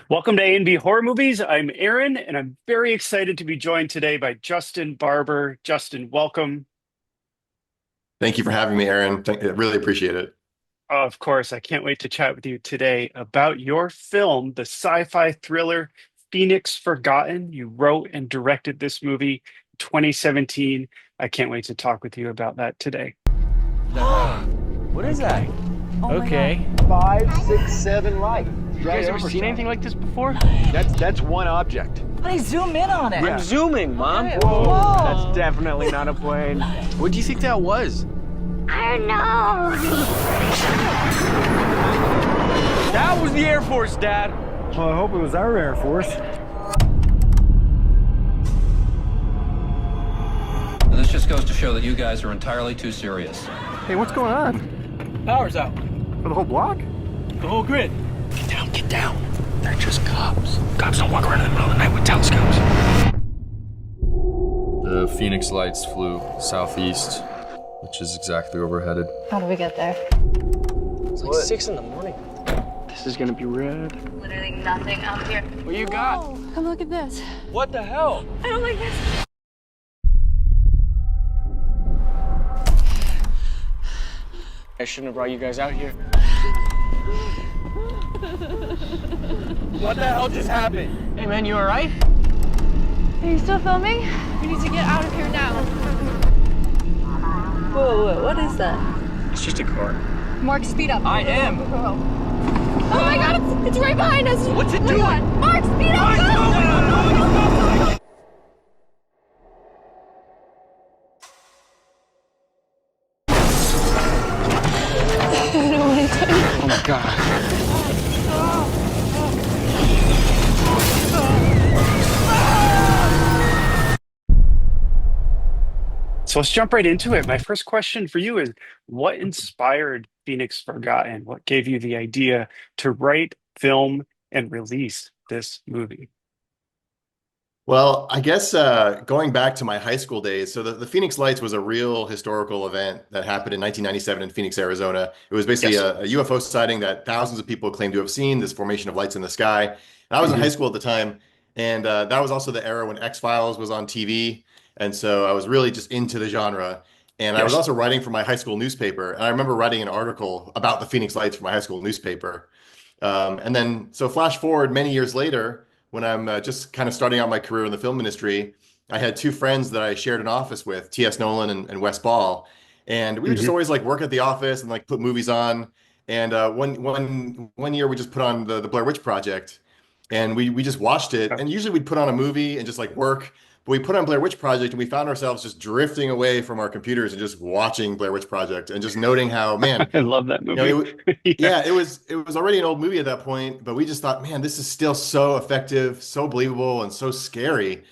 Welcome to A&B Horror Movies. I'm Aaron, and I'm very excited to be joined today by Justin Barber. Justin, welcome. Thank you for having me, Aaron. I really appreciate it. Of course, I can't wait to chat with you today about your film, the sci-fi thriller Phoenix Forgotten. You wrote and directed this movie in 2017. I can't wait to talk with you about that today. What is that? Okay. Oh my Okay. God. 5, 6, 7 light. You Right guys ever over seen anything something. like this before? That's one object. Honey, zoom in on it. Yeah. I'm zooming, Mom. Whoa. Whoa. That's definitely not a plane. What do you think that was? I don't know. That was the Air Force, Dad. Well, I hope it was our Air Force. This just goes to show that you guys are entirely too serious. Hey, what's going on? Power's out. For the whole block? The whole grid. Get down, get down. They're just cops. Cops don't walk around in the middle of the night with telescopes. The Phoenix lights flew southeast, which is exactly where we're headed. How do we get there? It's like 6 in the morning. This is gonna be red. Literally nothing out here. What you got? Oh, come look at this. What the hell? I don't like this. I shouldn't have brought you guys out here. What the hell just happened? Hey man, you alright? Are you still filming? We need to get out of here now. Whoa, what is that? It's just a car. Mark, speed up. I am. Oh my god, it's right behind us. What's it Oh my doing? God. Mark, speed up. Go. I don't want to. Oh my god. So let's jump right into it. My first question for you is, what inspired Phoenix Forgotten? What gave you the idea to write, film, and release this movie? Well, I guess going back to my high school days, so the Phoenix Lights was a real historical event that happened in 1997 in Phoenix, Arizona. It was basically Yes. a UFO sighting that thousands of people claimed to have seen, this formation of lights in the sky. And I was in high Mhm. school at the time, and that was also the era when X-Files was on TV. And so I was really just into the genre. And I was Yes. also writing for my high school newspaper. And I remember writing an article about the Phoenix Lights for my high school newspaper. And then, so flash forward many years later, when I'm just kind of starting out my career in the film industry, I had two friends that I shared an office with, T.S. Nolan and Wes Ball. And we would just Mhm. always like work at the office and like put movies on. And one year we just put on the Blair Witch Project, and we just watched it. And usually we'd put on a movie and just like work. But we put on Blair Witch Project and we found ourselves just drifting away from our computers and just watching Blair Witch Project and just noting how, man, I love that you know, movie. Yeah. yeah, it was already an old movie at that point, but we just thought, man, this is still so effective, so believable, and so scary.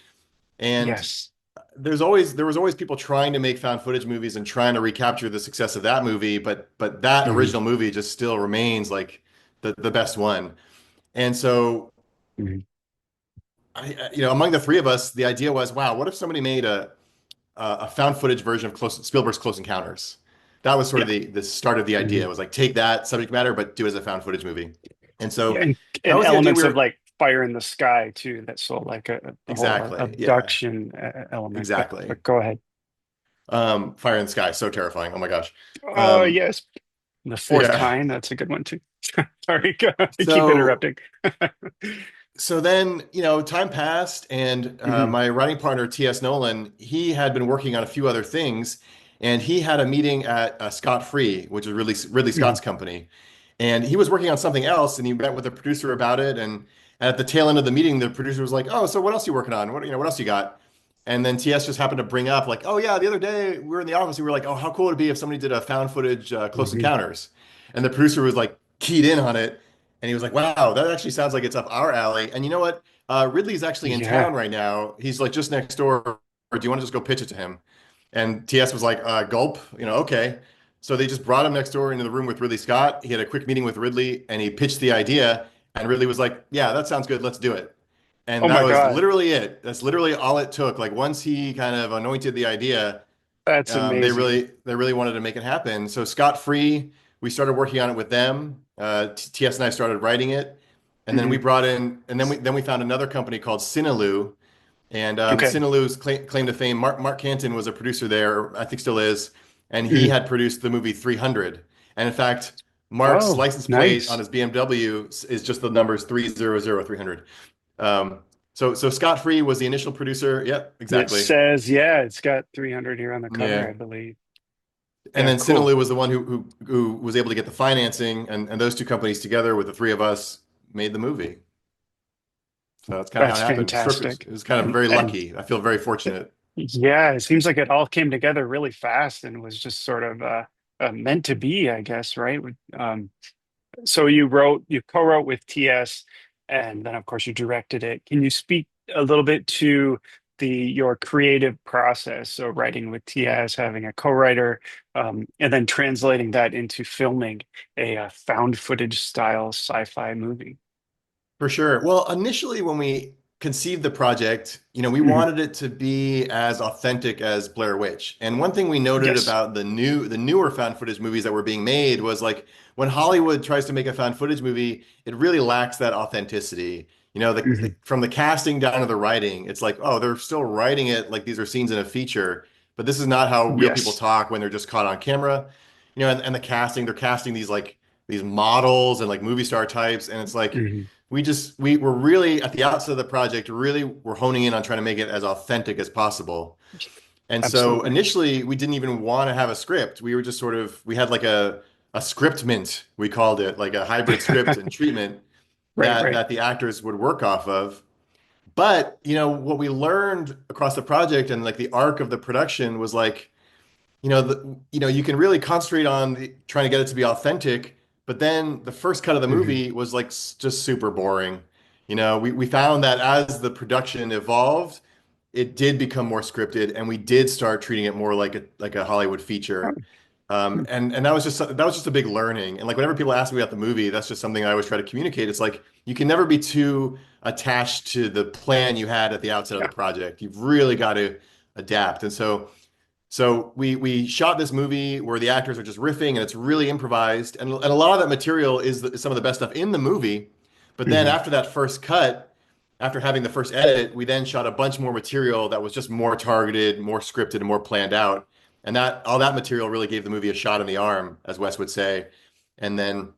And Yes. there was always people trying to make found footage movies and trying to recapture the success of that movie, but that Mhm. original movie just still remains like the best one. And so Mhm. among the three of us, the idea was, wow, what if somebody made a found footage version of Spielberg's Close Encounters? That was sort Yeah. of the start of the idea. It Mhm. was like take that subject matter, but do it as a found footage movie. And Yeah, so that and was the idea we elements of were like fire in the sky too. That's sort of like the whole exactly, yeah, abduction element. exactly. But go ahead. Fire in the Sky, so terrifying. Oh my gosh. Oh Um, yes, the fourth yeah. kind. That's a good one too. Sorry, I keep So interrupting. so then, time passed, and Mhm. my writing partner, T.S. Nolan, he had been working on a few other things, and he had a meeting at Scott Free, which is Ridley Mhm. Scott's company. And he was working on something else, and he met with the producer about it. And at the tail end of the meeting, the producer was like, "Oh, so what else are you working on? What else you got?" And then TS just happened to bring up, like, "Oh yeah, the other day we were in the office. We were like, oh, how cool would it be if somebody did a found footage Close Mhm. Encounters?" And the producer was like keyed in on it, and he was like, "Wow, that actually sounds like it's up our alley." And you know what? Ridley's actually in Yeah. town right now. He's like just next door. Or do you want to just go pitch it to him? And TS was like, "Gulp, okay." So they just brought him next door into the room with Ridley Scott. He had a quick meeting with Ridley, and he pitched the idea. And Ridley was like, "Yeah, that sounds good. Let's do it." Oh And that my was God, literally it. That's literally all it took. Like once he kind of anointed the idea, that's they amazing. really wanted to make it happen. So Scott Free, we started working on it with them. TS and I started writing it, And then we Hmm. brought in, and then we found another company called Cinelou, and Okay. Cinelou's claim to fame. Mark Canton was a producer there, I think still is, and he Hmm. had produced the movie 300. And in fact, Mark's Oh, license plate on nice. his BMW is just the numbers 300 300. Um, so Scott Free was the initial producer. Yep, It exactly. says, yeah, it's got 300 here on the cover, I Yeah. believe. And Yeah, then cool. Cinelou was the one who was able to get the financing, and those two companies together with the three of us made the movie. So that's kind of how That's it happened. fantastic. It was kind of very And lucky. I feel very fortunate. yeah, it seems like it all came together really fast and was just sort of meant to be, I guess, right? So you co-wrote with TS, and then of course you directed it. Can you speak a little bit to your creative process? So writing with TS, having a co-writer, and then translating that into filming a found footage style sci-fi movie. For sure. Well, initially when we conceived the project, we Hmm. wanted it to be as authentic as Blair Witch. And one thing we noted Yes. about the newer found footage movies that were being made was like when Hollywood tries to make a found footage movie, it really lacks that authenticity. Hmm. From the casting down to the writing, it's like, oh, they're still writing it like these are scenes in a feature, but this is not how real people Yes. talk when they're just caught on camera. And the casting, they're casting these models and like movie star types, and it's like Hmm. we were really at the outset of the project, really were honing in on trying to make it as authentic as possible. And so Absolutely. initially we didn't even want to have a script. We were just we had like a script mint, we called it, like a hybrid script and treatment Right, right. that the actors would work off of. But, what we learned across the project and like the arc of the production was like, you can really concentrate on trying to get it to be authentic, but then the first cut of the Hmm. movie was like just super boring. We found that as the production evolved, it did become more scripted, and we did start treating it more like a Hollywood feature. And that was just a big learning. And like whenever people ask me about the movie, that's just something I always try to communicate. It's like you can never be too attached to the plan you had at the outset of the Yeah. project. You've really got to adapt. And so we shot this movie where the actors are just riffing and it's really improvised, and a lot of that material is some of the best stuff in the movie. But then Hmm. after that first cut, after having the first edit, we then shot a bunch more material that was just more targeted, more scripted, and more planned out. And that all that material really gave the movie a shot in the arm, as Wes would say. And then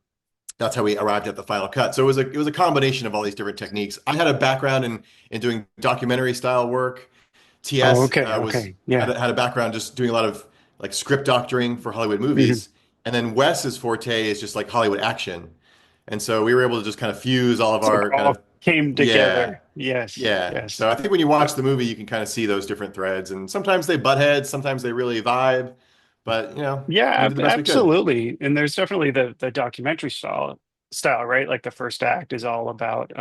that's how we arrived at the final cut. So it was a combination of all these different techniques. I had a background in doing documentary style work. Oh, TS okay, was okay. Yeah. had a background just doing a lot of like script doctoring for Hollywood Hmm. movies, and then Wes's forte is just like Hollywood action, and so we were able to just kind of fuse all of So it our kind all of came yeah, together. Yes, yeah. yes. So I think when you watch the movie, you can kind of see those different threads, and sometimes they butt heads, sometimes they really vibe, but Yeah, we did the best we could. absolutely. And there's definitely the documentary style, right? Like the first act is all about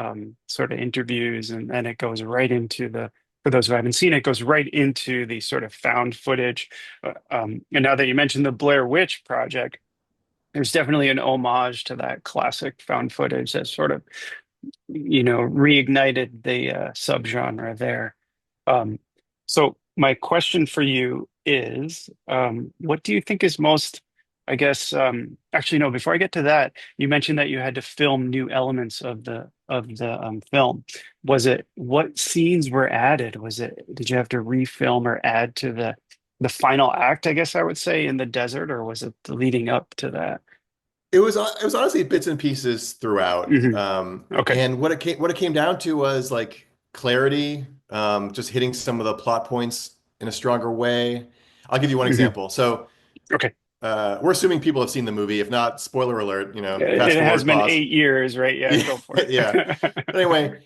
sort of interviews, and then it goes right into for those who haven't seen it, goes right into the sort of found footage. And now that you mentioned the Blair Witch Project, there's definitely an homage to that classic found footage that sort of, reignited the subgenre there. Um, so my question for you is, what do you think is most, I guess, actually, no, before I get to that, you mentioned that you had to film new elements of the film. What scenes were added? Did you have to refilm or add to the final act, I guess I would say, in the desert, or was it leading up to that? It was honestly bits and pieces throughout. Hmm. Okay. And what it came down to was like clarity, just hitting some of the plot points in a stronger way. I'll give you one Hmm. example. So Okay. we're assuming people have seen the movie. If not, spoiler alert, fast It has forward, been pause. 8 years, right? Yeah, Yeah, go for yeah. But it. anyway,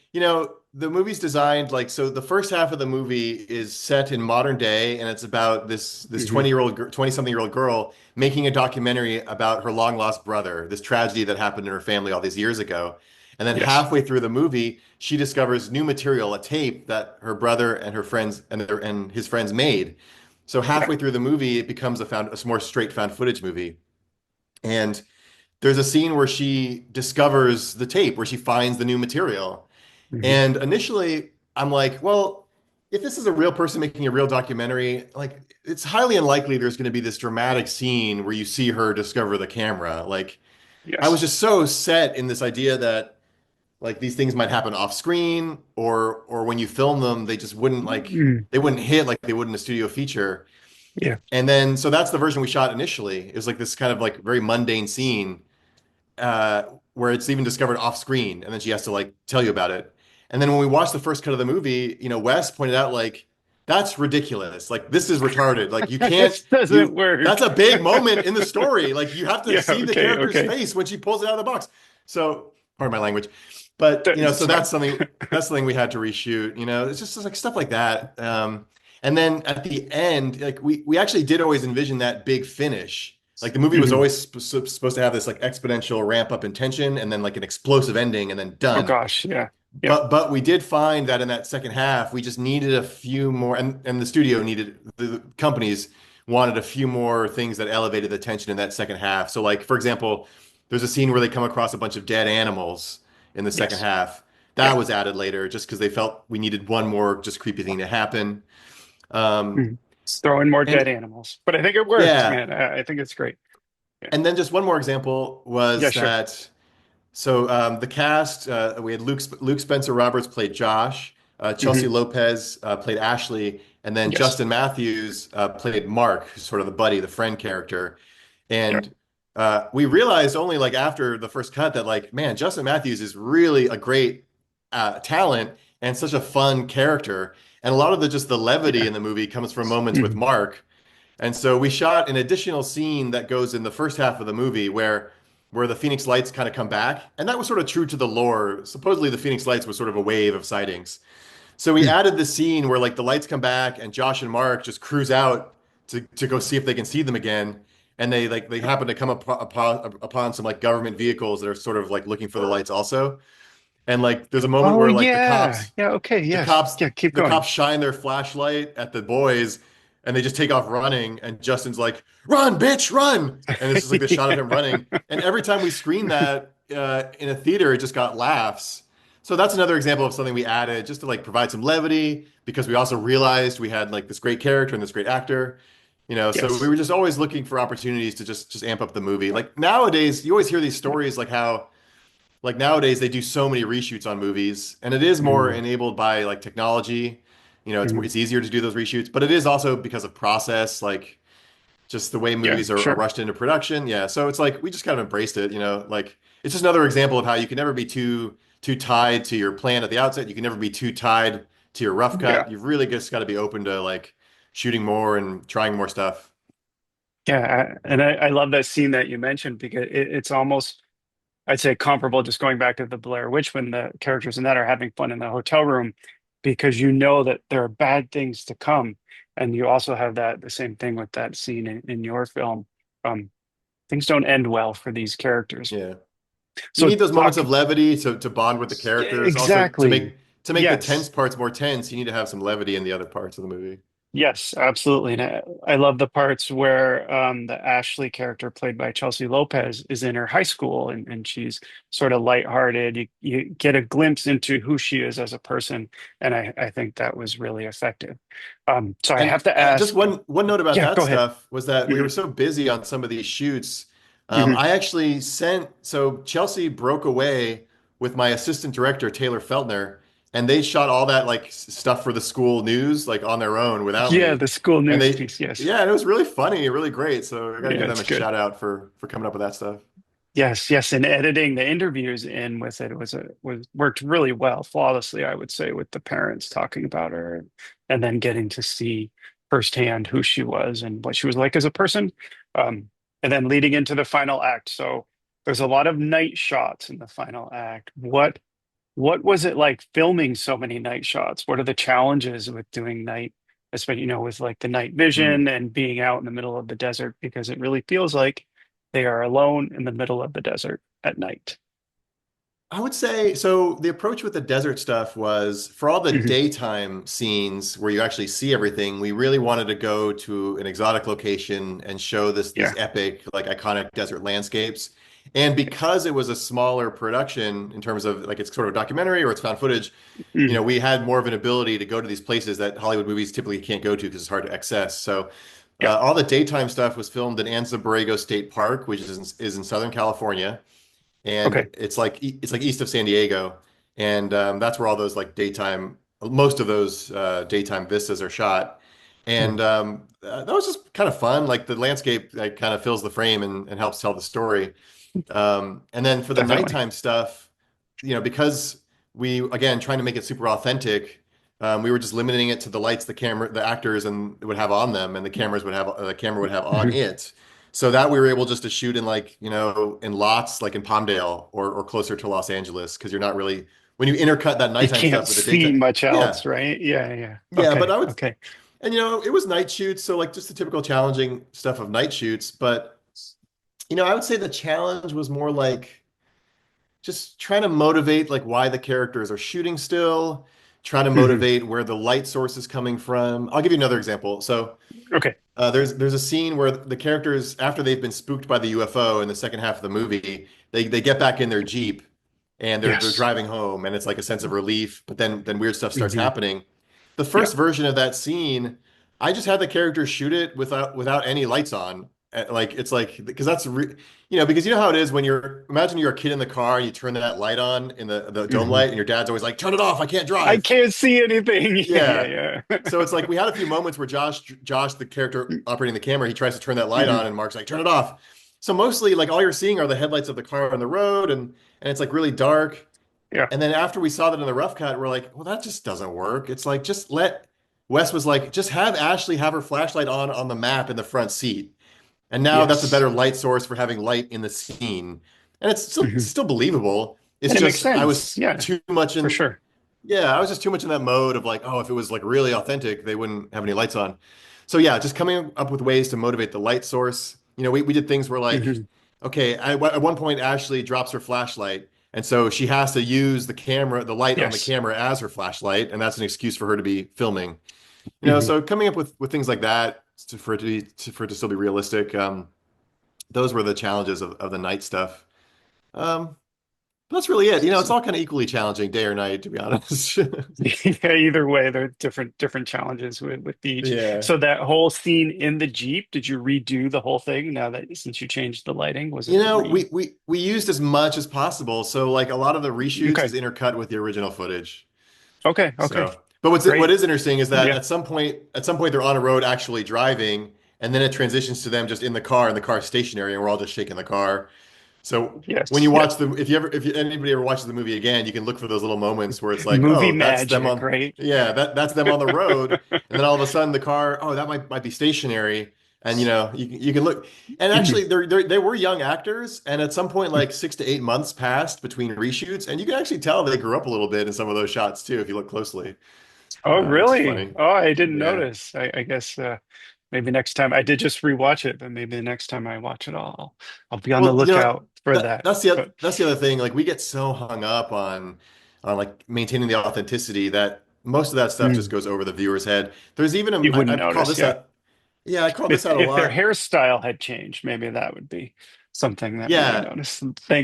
the movie's designed like so. The first half of the movie is set in modern day, and it's about this Hmm. 20-something-year-old girl making a documentary about her long lost brother, this tragedy that happened in her family all these years ago. And then Yes. halfway through the movie, she discovers new material, a tape that her brother and her friends and his friends made. So Yeah. halfway through the movie, it becomes a more straight found footage movie. And there's a scene where she discovers the tape, where she finds the new material. Hmm. And initially, I'm like, well, if this is a real person making a real documentary, like it's highly unlikely there's going to be this dramatic scene where you see her discover the camera. Like I was Yes. just so set in this idea that like these things might happen off screen, or when you film them, they just wouldn't Mm, they wouldn't hit like they would in a studio feature. yeah. And then so that's the version we shot initially. It was like this kind of like very mundane scene uh, where it's even discovered off screen, and then she has to like tell you about it. And then when we watched the first cut of the movie, Wes pointed out like that's ridiculous. Like this is retarded. Like you can't This doesn't you work. that's a big moment in the story. Like you have to Yeah. see the Okay. character's Okay. face when she pulls it out of the box. So, pardon my language. But so It's fine. that's something we had to reshoot. It's just like stuff like that. And then at the end, like we actually did always envision that big finish. Like the movie was Mhm. always supposed to have this like exponential ramp up in tension and then like an explosive ending and then Oh done. gosh. Yeah. Yeah. But we did find that in that second half, we just needed a few more, and the studio needed the companies wanted a few more things that elevated the tension in that second half. So like for example, there's a scene where they come across a bunch of dead animals in the second Yes. half. Yeah. That was added later just because they felt we needed one more just creepy thing to happen. Um, Mhm. Just throw in more dead and animals, but I think it worked, yeah, man. I think it's great. Yeah. and then just one more example Yeah. was Sure. that. So the cast, we had Luke Spencer Roberts played Josh, Chelsea Hmm. Lopez played Ashley, and then Yes. Justin Matthews played Mark, who's sort of the buddy, the friend character. Yeah. And we realized only like after the first cut that like, man, Justin Matthews is really a great talent and such a fun character. And a lot of the levity Yeah. in the movie comes from moments with Mhm. Mark. And so we shot an additional scene that goes in the first half of the movie where the Phoenix Lights kind of come back, and that was sort of true to the lore. Supposedly the Phoenix Lights was sort of a wave of sightings. So we Mm. added the scene where like the lights come back and Josh and Mark just cruise out to go see if they can see them again. And they happen to come upon some like government vehicles that are sort of like looking for the lights also. And like there's a moment Oh where like yeah. Yeah. Okay. the Yes. cops Yeah. Keep the going. cops shine their flashlight at the boys and they just take off running and Justin's like run bitch run and it's just like the shot of him running and every time we screen that in a theater it just got laughs. So that's another example of something we added just to like provide some levity because we also realized we had like this great character and this great actor. So we Yes. were just always looking for opportunities to just amp up the movie. Like nowadays you always hear these stories like how like nowadays they do so many reshoots on movies and it is more Mhm. enabled by like technology. Mhm. It's easier to do those reshoots, but it is also because of process, like just the way Yeah. movies are Sure. rushed into production. Yeah, so it's like we just kind of embraced it. Like it's just another example of how you can never be too tied to your plan at the outset. You can never be too tied to your rough Yeah. cut. You've really just got to be open to like shooting more and trying more stuff. Yeah. And I love that scene that you mentioned because it's almost, I'd say, comparable, just going back to the Blair Witch when the characters in that are having fun in the hotel room because you know that there are bad things to come. And you also have the same thing with that scene in your film. Um, Things don't end well for these characters. Yeah. You So need those moments talk of levity to bond with the characters. Also, to exactly. make the tense Yes. parts more tense, you need to have some levity in the other parts of the movie. Yes, absolutely. And I love the parts where the Ashley character played by Chelsea Lopez is in her high school and she's sort of lighthearted. You get a glimpse into who she is as a person. And I think that was really effective. So I And have to just ask, one note about yeah, that go ahead. stuff was that we Hmm. were so busy on some of these shoots. Hmm. I actually so Chelsea broke away with my assistant director, Taylor Feltner, and they shot all that like stuff for the school news like on their own without Yeah, me. the school And news they, piece. Yes. yeah, and it was really funny, really great. So I got to Yeah, give them it's a good. shout out for coming up with that stuff. Yes, yes, and editing the interviews in with it was worked really well, flawlessly, I would say, with the parents talking about her and then getting to see firsthand who she was and what she was like as a person. Um, and then leading into the final act. So there's a lot of night shots in the final act. What was it like filming so many night shots? What are the challenges with doing night, especially, with like the night Hmm. vision and being out in the middle of the desert? Because it really feels like they are alone in the middle of the desert at night. I would say so. The approach with the desert stuff was for all the Hmm. daytime scenes where you actually see everything, we really wanted to go to an exotic location and show these Yeah. epic, like iconic desert landscapes. And because it was a smaller production in terms of like it's sort of a documentary or it's found footage, Hmm. we had more of an ability to go to these places that Hollywood movies typically can't go to because it's hard to access. So Yeah. all the daytime stuff was filmed in Anza Borrego State Park, which is in Southern California and Okay. it's like east of San Diego. and that's where all those like daytime, most of those daytime vistas are shot. And that was just kind of fun. Like the landscape like kind of fills the frame and helps tell the story. And then for the Definitely. nighttime stuff, because we again trying to make it super authentic, we were just limiting it to the lights the actors and would have on them, and the camera would have on Mhm. it. So that we were able just to shoot in like, in lots like in Palmdale or closer to Los Angeles because you're not really when you intercut that You nighttime can't stuff with the see daytime. much Yeah. else, right? Yeah, yeah. Yeah, but Okay, I would okay. and it was night shoots, so like just the typical challenging stuff of night shoots, but I would say the challenge was more like just trying to motivate like why the characters are shooting still, trying to Hmm. motivate where the light source is coming from. I'll give you another example. So Okay. there's a scene where the characters, after they've been spooked by the UFO in the second half of the movie, they get back in their Jeep and they're Yes. driving home, and it's like a sense of relief, but then weird stuff starts Hmm. happening. The Yeah. first version of that scene, I just had the characters shoot it without any lights on. Like it's like because because you know how it is when imagine you're a kid in the car and you turn that light on in the dome Hmm. light and your dad's always like, turn it off, I can't I drive. can't see anything. Yeah, Yeah. yeah, yeah. So it's like we had a few moments where Josh, the character operating the camera, he tries to turn that light Hmm. on, and Mark's like, "Turn it off." So mostly, like all you're seeing are the headlights of the car on the road, and it's like really dark. Yeah. And then after we saw that in the rough cut, we're like, "Well, that just doesn't work." It's like just let Wes was like, just have Ashley have her flashlight on the map in the front seat, and now that's a Yes. better light source for having light in the scene, and it's Hmm. still believable. It's And it makes just I sense. was Yeah, too much for in sure. yeah, I was just too much in that mode of like, oh, if it was like really authentic, they wouldn't have any lights on. So yeah, just coming up with ways to motivate the light source. We did things where like, Hmm. okay, at one point Ashley drops her flashlight, and so she has to use the light on the Yes. camera as her flashlight, and that's an excuse for her to be filming. Hmm. So coming up with things like that for it to still be realistic. Those were the challenges of the night stuff. Um, but that's really it. It's all kind of equally challenging day or night, to be honest. Yeah, either way, there are different challenges with each. Yeah. So that whole scene in the Jeep, did you redo the whole thing now that since you changed the lighting? Was it We used as much as possible. So like a lot of the reshoots is okay. intercut with the original footage. Okay, okay. But what Great. is interesting is that Yeah. at some point they're on a road actually driving, and then it transitions to them just in the car, and the car's stationary, and we're all just shaking the car. So when Yes. you Yeah. watch if anybody ever watches the movie again, you can look for those little moments where it's like, Movie oh, that's them magic, on, right? yeah, that's them on the road, and then all of a sudden the car, oh, that might be stationary, and you can look, and Mhm. actually they were young actors, and at some point like 6 to 8 months passed between reshoots, and you can actually tell they grew up a little bit in some of those shots too if you look closely, Oh, which is really? funny. Oh, I didn't Yeah. notice. I guess maybe next time I did just rewatch it, but maybe the next time I watch it, I'll be on the Well, lookout for that that. that's the But that's the other thing. Like we get so hung up on like maintaining the authenticity that most of that stuff just mm, goes over the viewer's head. There's even you wouldn't I've called notice, this yeah. out. Yeah, I called this out a If their lot. hairstyle had changed, maybe that would be something that we would Yeah, notice.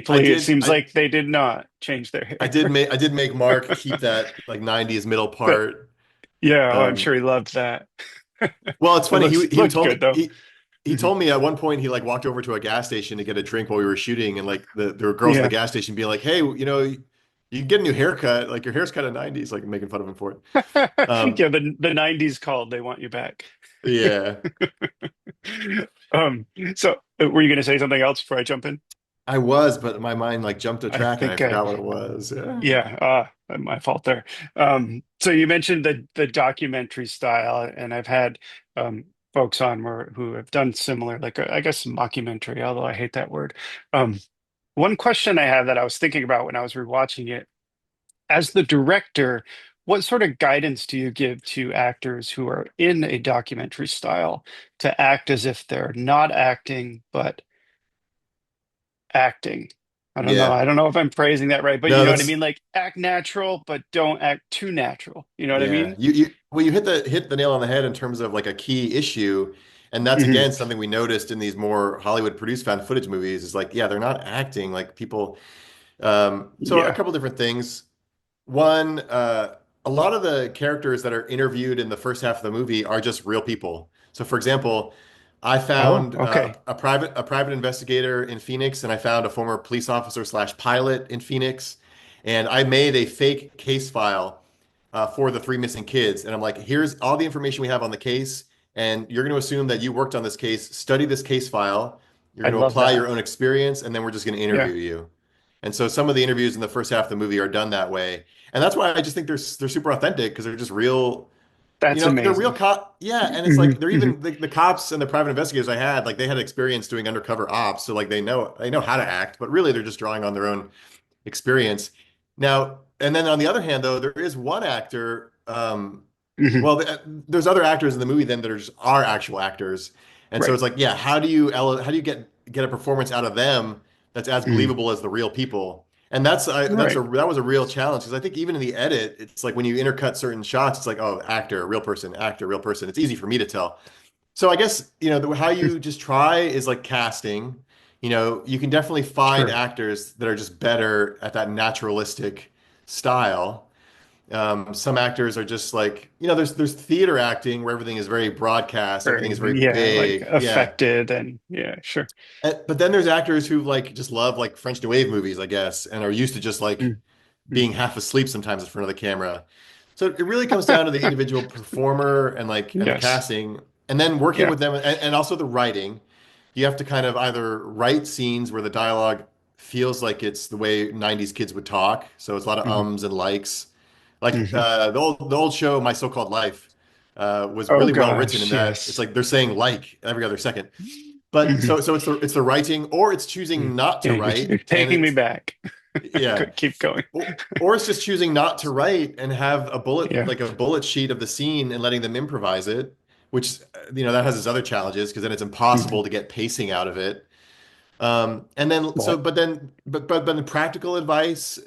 I Thankfully, it did. seems like they did not change their hair. I did make Mark keep that like 90s middle But part. yeah, oh, I'm Um, sure he loved that. well, it's It funny. looks He looked told me good though. he Mhm. told me at one point he like walked over to a gas station to get a drink while we were shooting, and like there were girls at the Yeah. gas station being like, "Hey, you can get a new haircut. Like your hair's kind of 90s," like making fun of him for it. Um, Yeah, the 90s called. They want you back. yeah. Um, so were you going to say something else before I jump in? I was, but my mind like jumped a I track and I think forgot what it was. Yeah. yeah, my fault there. So you mentioned the documentary style, and I've had folks on who have done similar, like I guess mockumentary, although I hate that word. Um, one question I have that I was thinking about when I was rewatching it, as the director, what sort of guidance do you give to actors who are in a documentary style to act as if they're not acting, but acting? I don't know. Yeah. I don't know if I'm phrasing that right, but you No, know what I that's mean? Like act natural, but don't act too natural. You know what I yeah. mean? You hit the nail on the head in terms of like a key issue. And that's Hmm. again something we noticed in these more Hollywood produced found footage movies is like, yeah, they're not acting like people. So a Yeah. couple different things. One, a lot of the characters that are interviewed in the first half of the movie are just real people. So, for example, I Oh, found okay. a private investigator in Phoenix, and I found a former police officer slash pilot in Phoenix, And I made a fake case file for the three missing kids. And I'm like, here's all the information we have on the case. And you're going to assume that you worked on this case, study this case file. You're I going to love apply your that. own experience, and then we're just going to Yeah, interview you. And so some of the interviews in the first half of the movie are done that way. And that's why I just think they're super authentic because they're just real, that's they're real amazing. cop. Yeah, and it's Hmm. like they're Hmm. even the cops and the private investigators I had, like they had experience doing undercover ops, so like they know how to act, but really they're just drawing on their own experience. Now, and then on the other hand, though, there is one actor. Hmm. Well, there's other actors in the movie then that are actual actors, and so Right. it's like, yeah, how do you get a performance out of them that's as Hmm. believable as the real people? And Right. that was a real challenge because I think even in the edit, it's like when you intercut certain shots, it's like, oh, actor, real person, actor, real person. It's easy for me to tell. So I guess, how you just try is like casting. You can definitely find Sure. actors that are just better at that naturalistic style. Some actors are just like, there's theater acting where everything is very broadcast, everything is Very, very yeah, like big. Yeah. affected and yeah, sure. But then there's actors who like just love like French New Wave movies, I guess, and are used to just like Mm. Mm. being half asleep sometimes in front of the camera. So it really comes down to the individual performer and the Yes. casting, and then working Yeah. with them, and also the writing. You have to kind of either write scenes where the dialogue feels like it's the way 90s kids would talk. So it's a lot of Hmm. ums and likes. Like Hmm. the old show, My So-Called Life, was Oh really well written in gosh, that it's yes. like they're saying like every other second. But Hmm. so it's the writing, or it's choosing not Yeah, to you're write, and taking me it's back. yeah, Keep going. or it's just choosing not to write and have Yeah. a bullet sheet of the scene and letting them improvise it, which that has its other challenges because then it's Hmm. impossible to get pacing out of it. And then so Well, but then but the practical advice,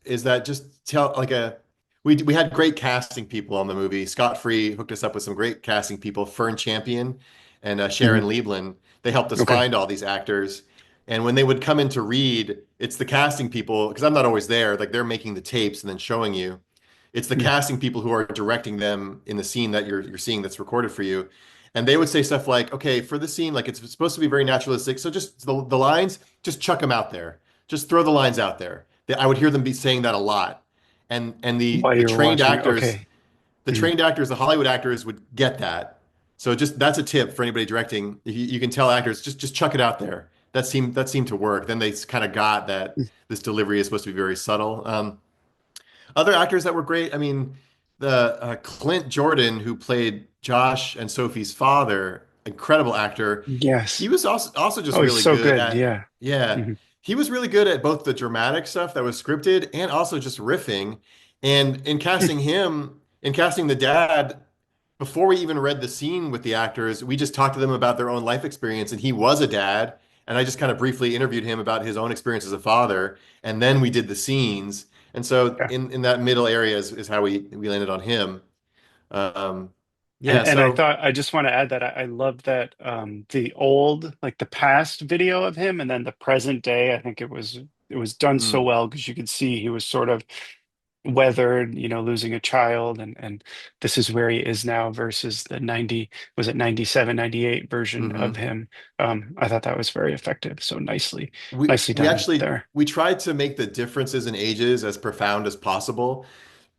is that just tell like a we had great casting people on the movie. Scott Free hooked us up with some great casting people, Fern Champion and Sharon mhm. Liebland. They helped us Okay. find all these actors. And when they would come in to read, it's the casting people, because I'm not always there, like they're making the tapes and then showing you. It's the Mm. casting people who are directing them in the scene that you're seeing that's recorded for you. And they would say stuff like, okay, for the scene, like it's supposed to be very naturalistic. So just the lines, just chuck them out there. Just throw the lines out there. I would hear them be saying that a lot. And the While the you're trained watching it. actors, Okay. Mm. the Hollywood actors would get that. So just that's a tip for anybody directing. You can tell actors just chuck it out there. That seemed to work. Then they kind of got that Mm. this delivery is supposed to be very subtle. Other actors that were great. I mean, the Clint Jordan who played Josh and Sophie's father, incredible actor. He Yes. was also just Oh, he's really so good good. at, Yeah. yeah. Hmm. He was really good at both the dramatic stuff that was scripted and also just riffing. And in casting the dad, before we even read the scene with the actors, we just talked to them about their own life experience, and he was a dad. And I just kind of briefly interviewed him about his own experience as a father, and then we did the scenes. And so Yeah. in that middle area is how we landed on him. Um, And yeah, and I so thought I just want to add that I love that the old like the past video of him and then the present day. I think it was done so mm, well because you could see he was sort of weathered, losing a child and this is where he is now versus the 90, was it 97, 98 version of mhm. him. I thought that was very effective. So We nicely we done actually there. we tried to make the differences in ages as profound as possible.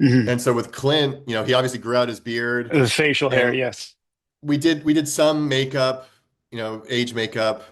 Mhm. And so with Clint, he obviously grew out his beard, The facial hair, and yes. we did some makeup, age makeup,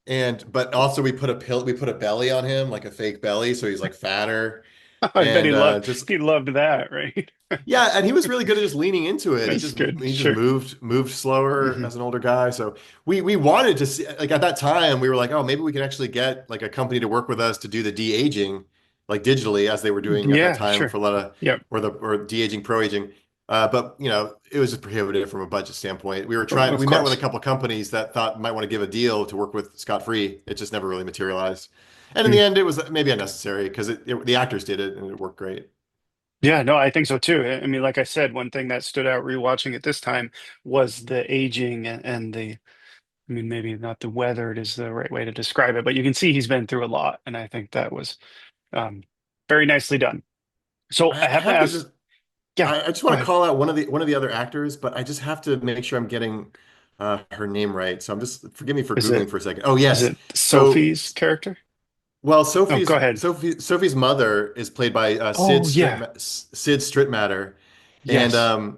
but also we put a belly on him, like a fake belly, so he's like fatter, I bet he and loved just he loved that, right? yeah, and he was really good at just leaning into it. That's good. He just Sure. moved slower Hmm. as an older guy. So we wanted to see, like at that time we were like, oh, maybe we can actually get like a company to work with us to do the de-aging like digitally as they were doing at that Yeah, time sure. for a lot of Yep, or de-aging pro-aging. But it was just prohibitive from a budget standpoint. of We met with a course. couple companies that thought might want to give a deal to work with Scott Free. It just never really materialized. And in the Mm. end, it was maybe unnecessary because the actors did it and it worked great. Yeah, no, I think so too. I mean, like I said, one thing that stood out rewatching it this time was the aging and I mean, maybe not the weathered is the right way to describe it, but you can see he's been through a lot, and I think that was um, very nicely done. So I I have to have to ask, just yeah, I just go want to ahead. call out one of the other actors, but I just have to make sure I'm getting her name right. So I'm just forgive me for Is Googling it for a second. Oh is yes. it So Sophie's character? Well, Oh, go ahead. Sophie's mother is played by Oh, yeah. Sid Stritmatter, and Yes.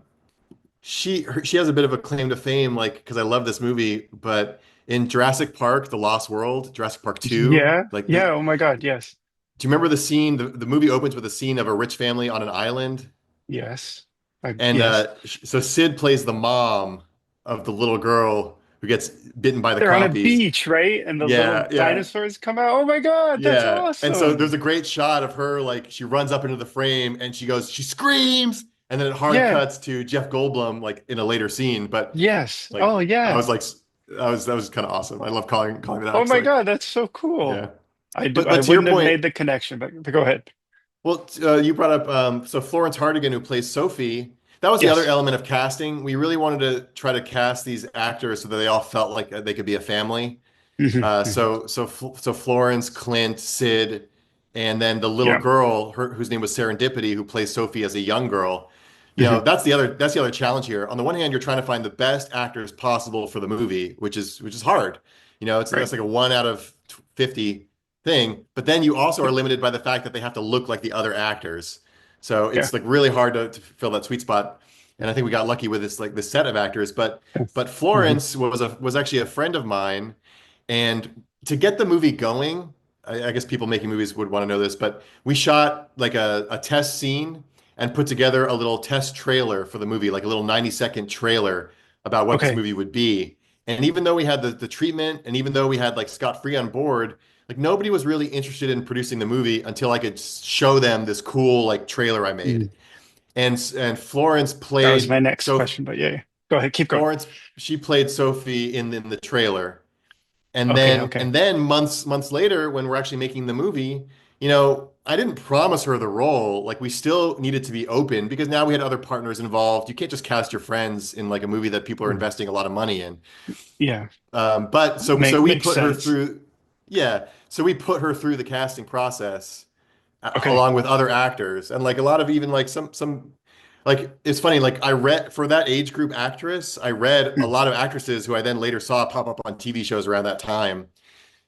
she has a bit of a claim to fame, like because I love this movie. But in Jurassic Park, The Lost World, Jurassic Park 2, Yeah. like Yeah. Oh my God. Yes. do you remember the scene? The movie opens with a scene of a rich family on an island, Yes. and Yes. so Sid plays the mom of the little girl who gets bitten by the They're on a crappies. beach, right? And the little Yeah, yeah. dinosaurs come out. Oh my God, that's Yeah. And so there's awesome. a great shot of her, like she runs up into the frame and she screams, and then it hard Yeah. cuts to Jeff Goldblum like in a later scene. But Yes. like Oh I yeah. was like that was kind of awesome. I love calling it out Oh because my like God, that's so cool. yeah. I But to your wouldn't have point, made the connection, but go ahead. well, you brought up so Florence Hardigan, who plays Sophie. That was the other Yes. element of casting. We really wanted to try to cast these actors so that they all felt like they could be a family. So Florence, Clint, Sid, and then the little Yeah. girl, whose name was Serendipity, who plays Sophie as a young girl. You know, Mhm. that's the other challenge here. On the one hand, you're trying to find the best actors possible for the movie, which is hard. You know, Right. that's like a 1 out of 50 thing. But then you also are limited by the fact that they have to look like the other actors. So Yeah. it's like really hard to fill that sweet spot. And I think we got lucky with this set of actors. Yeah. But Mhm. Florence was actually a friend of mine, and to get the movie going, I guess people making movies would want to know this, but we shot like a test scene and put together a little test trailer for the movie, like a little 90-second trailer about what this Okay. movie would be. And even though we had the treatment, and even though we had like Scott Free on board, like nobody was really interested in producing the movie until I could show them this cool like trailer I made. Mhm. And Florence That was my played next so question, but yeah, yeah. Go ahead, keep going. Florence she played Sophie in the trailer. And Okay, then okay. and then months later, when we're actually making the movie, you know, I didn't promise her the role. Like we still needed to be open because now we had other partners involved. You can't just cast your friends in like a movie that people are Mhm. investing a lot of money in. Yeah, But so we makes put her sense. through, yeah. So we put her through the casting process Okay. along with other actors, and like a lot of even like some like it's funny. Like I read for that age group actress, I read a Mm. lot of actresses who I then later saw pop up on TV shows around that time.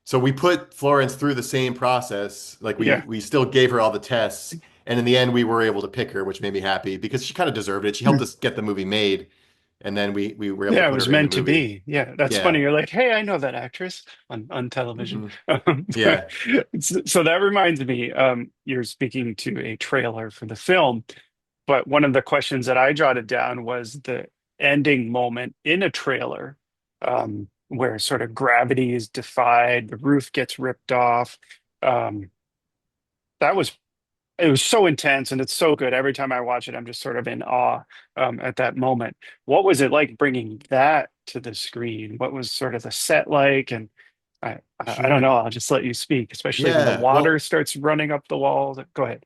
So we put Florence through the same process. Like Yeah. we still gave her all the tests, and in the end, we were able to pick her, which made me happy because she kind of deserved it. She helped Mm. us get the movie made, and then we were able to Yeah, it put was her in the meant to movie. be. Yeah, that's funny. Yeah. You're like, hey, I know that actress on television. Hmm. Yeah. So that reminds me, you're speaking to a trailer for the film, but one of the questions that I jotted down was the ending moment in a trailer, where sort of gravity is defied, the roof gets ripped off. Um, that was it was so intense and it's so good. Every time I watch it, I'm just sort of in awe at that moment. What was it like bringing that to the screen? What was sort of the set like? And I don't Sure. know. I'll just let you speak, especially when the Yeah. water starts running up the walls. Go ahead.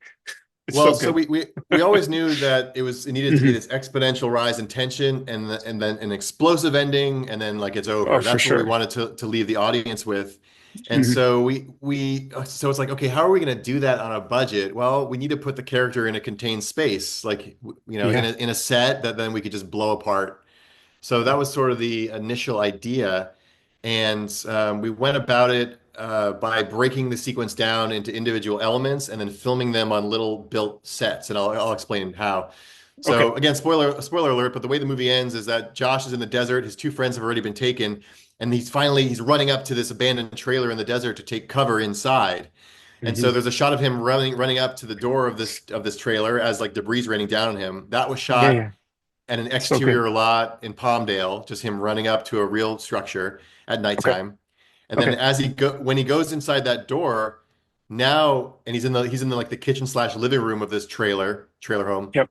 It's Well, so so good. we always knew that it needed to be Mhm. this exponential rise in tension and then an explosive ending and then like it's Oh, over. for That's what we sure. wanted to leave the audience with. And Mhm. so so it's like, okay, how are we going to do that on a budget? Well, we need to put the character in a contained space, like you know, Yeah. in a set that then we could just blow apart. So that was sort of the initial idea. And we went about it by breaking the sequence down into individual elements and then filming them on little built sets. And I'll explain how. Okay. So again, spoiler alert, but the way the movie ends is that Josh is in the desert. His two friends have already been taken, and he's running up to this abandoned trailer in the desert to take cover inside. And so Mhm. there's a shot of him running up to the door of this trailer as like debris is raining down on him. That was Yeah. shot Yeah. at an So good. exterior lot in Palmdale, just him running up to a real structure at Okay. nighttime. And then Okay. as when he goes inside that door, now and he's in the like the kitchen slash living room of this trailer home. Yep.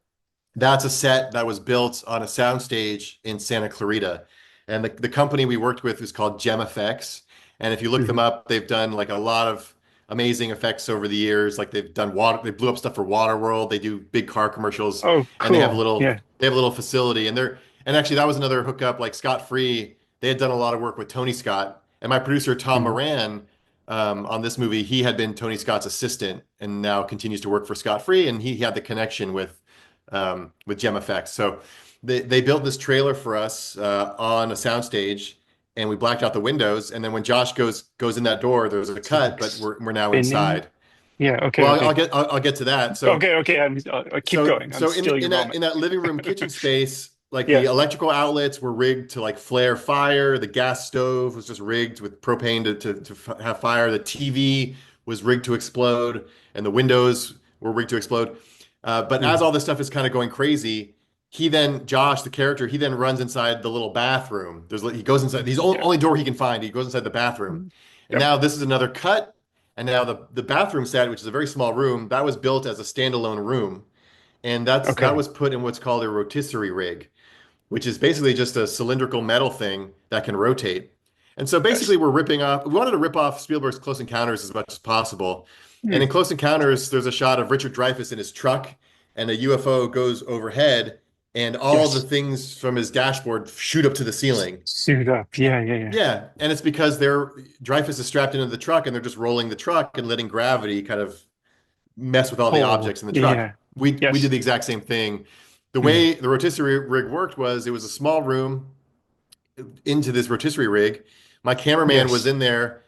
That's a set that was built on a soundstage in Santa Clarita. And the company we worked with is called Gem Effects. And if you look them Mhm. up, they've done like a lot of amazing effects over the years. Like they blew up stuff for Waterworld. They do big car commercials, Oh, and cool. Yeah. they have a little facility. And actually that was another hookup. Like Scott Free, they had done a lot of work with Tony Scott. And my producer Tom Mhm. Moran, on this movie, he had been Tony Scott's assistant and now continues to work for Scott Free. And he had the connection with Gem Effects. So they built this trailer for us on a soundstage, and we blacked out the windows. And then when Josh goes in that door, there's a So cut, like but we're now spinning. inside. Yeah. Okay. Well, Okay. I'll get to that. Okay. Okay. I'll keep going. I'm stealing your In moment. that living room kitchen space, like the Yeah. electrical outlets were rigged to like flare fire. The gas stove was just rigged with propane to have fire. The TV was rigged to explode, and the windows were rigged to explode. But as Mm. all this stuff is kind of going crazy, Josh, the character, he then runs inside the little bathroom. He goes inside. He's the Yeah. only door he can find. He goes inside the bathroom, Mm. and Yep. now this is another cut. And now the bathroom set, which is a very small room, that was built as a standalone room, and that Okay. was put in what's called a rotisserie rig, which is basically just a cylindrical metal thing that can rotate. And so basically, Yes. we wanted to rip off Spielberg's Close Encounters as much as possible. And Mm. in Close Encounters, there's a shot of Richard Dreyfuss in his truck, and a UFO goes overhead, and all the Yes. things from his dashboard shoot up to the ceiling. Suit up. Yeah. Yeah. Yeah. Yeah, and it's because Dreyfuss is strapped into the truck, and they're just rolling the truck and letting gravity kind of mess with all the Oh. objects in the truck. Yeah. We did Yes. the exact same thing. The Mm. way the rotisserie rig worked was it was a small room into this rotisserie rig. My cameraman was Yes. in there,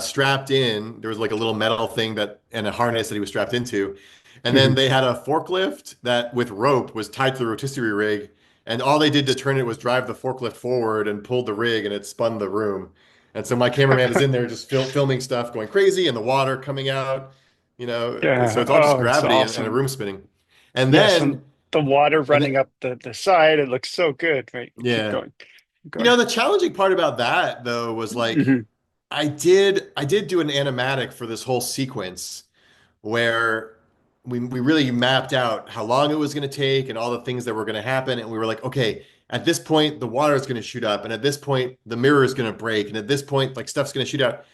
strapped in. There was like a little metal thing and a harness that he was strapped into. And then Mhm. they had a forklift that with rope was tied to the rotisserie rig. And all they did to turn it was drive the forklift forward and pulled the rig, and it spun the room. And so my cameraman is in there just filming stuff going crazy, and the water coming out, so Yeah. it's all just Oh, it's gravity and a awesome. room spinning. And Yes. then, And the water and running then, up the side. It looks so good. Right. Keep yeah. going. Keep going. The challenging part about that though was like Hmm. I did do an animatic for this whole sequence where we really mapped out how long it was going to take and all the things that were going to happen, and we were like, okay, at this point the water is going to shoot up, and at this point the mirror is going to break, and at this point like stuff's going to shoot out.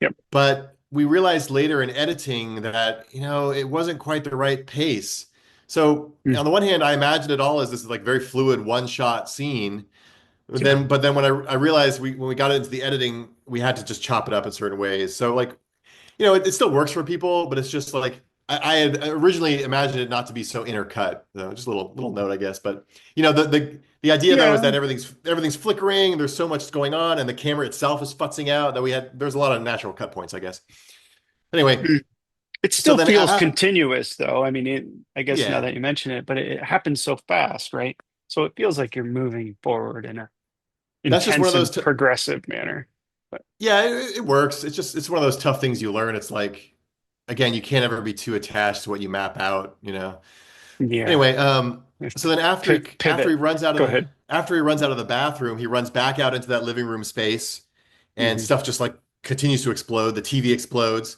Yep. But we realized later in editing that it wasn't quite the right pace. So Mm. on the one hand, I imagined it all as this like very fluid one shot scene. Yeah. But then when I realized when we got into the editing, we had to just chop it up in certain ways. So like, it still works for people, but it's just like I had originally imagined it not to be so intercut. So just a little note, I guess. But the idea though is Yeah. that everything's flickering, and there's so much going on, and the camera itself is futzing out that there's a lot of natural cut points, I guess. Anyway, Mm. It so still then feels continuous, though. I mean, I guess now yeah, that you mention it, but it happens so fast, right? So it feels like you're moving forward in a that's just one of intense those. and progressive manner. But Yeah, it works. It's one of those tough things you learn. It's like, again, you can't ever be too attached to what you map out. yeah, Anyway, so then pivot. Go ahead. after he runs out of the bathroom, he runs back out into that living room space, and Hmm. stuff just like continues to explode. The TV explodes.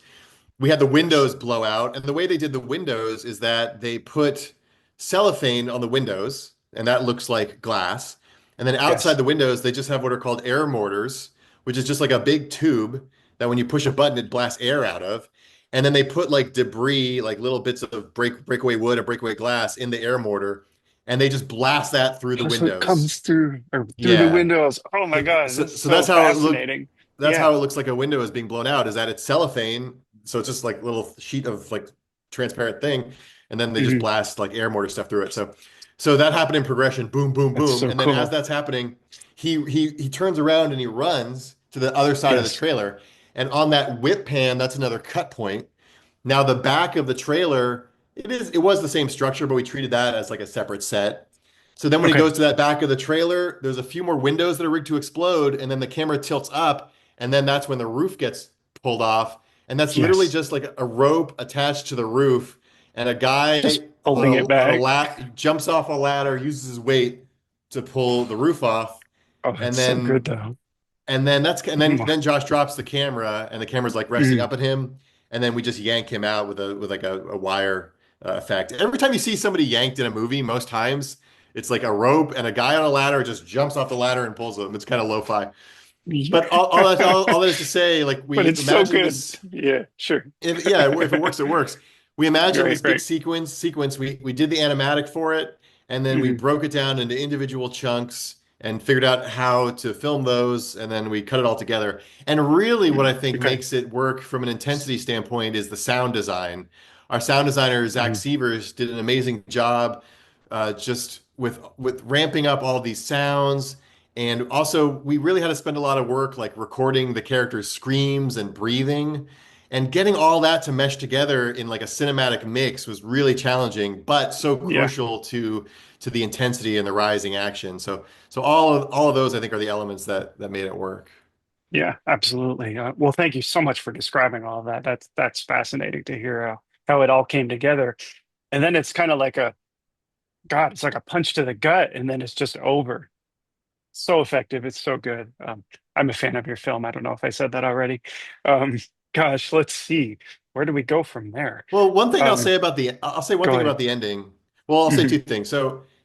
We had the windows blow out, and the way they did the windows is that they put cellophane on the windows, and that looks like glass. And then outside Yes. the windows, they just have what are called air mortars, which is just like a big tube that when you push a button, it blasts air out of. And then they put like debris, like little bits of breakaway wood or breakaway glass in the air mortar, and they just blast that through the So it windows. comes through or through the Yeah. windows. Oh my God, So, that's so so that's how it look. fascinating. That's Yeah. how it looks like a window is being blown out, is that it's cellophane. So it's just like a little sheet of like transparent thing. And then they just Hmm. blast like air mortar stuff through it. So that happened in progression, boom, boom, That's boom. so And then as cool. that's happening, he turns around and he runs to the other side of the Yes. trailer. And on that whip pan, that's another cut point. Now the back of the trailer, it was the same structure, but we treated that as like a separate set. So then when he Okay. goes to that back of the trailer, there's a few more windows that are rigged to explode, and then the camera tilts up, and then that's when the roof gets pulled off. And that's literally Yes. just like a rope attached to the roof, and a guy Just pulling it on a back. jumps off a ladder, uses his weight to pull the roof off, Oh, and that's so good, then though. then Josh drops the camera, and the camera's like resting Mhm. up at him, and then we just yank him out with a wire effect. Every time you see somebody yanked in a movie, most times it's like a rope and a guy on a ladder just jumps off the ladder and pulls them. It's kind of lo-fi. Yeah. But all that is to say, like But we it's so imagine good. this. Yeah, sure. If it works, it works. We imagined Right, this big right. sequence. We did the animatic for it, and then we Mhm. broke it down into individual chunks and figured out how to film those, and then we cut it all together. And really, what I think Okay. makes it work from an intensity standpoint is the sound design. Our sound designer, Zach Mhm. Sievers, did an amazing job just with ramping up all these sounds And also, we really had to spend a lot of work like recording the characters' screams and breathing, and getting all that to mesh together in like a cinematic mix was really challenging, but so Yeah. crucial to the intensity and the rising action. So all of those I think are the elements that made it work. Yeah, absolutely. Well, thank you so much for describing all of that. That's fascinating to hear how it all came together. And then it's kind of like God, it's like a punch to the gut, and then it's just over. So effective. It's so good. I'm a fan of your film. I don't know if I said that already. Um, gosh, let's see. Where do we go from there? Well, one thing Um, I'll say one Go thing ahead. about the ending. Well, I'll say Mhm. two things.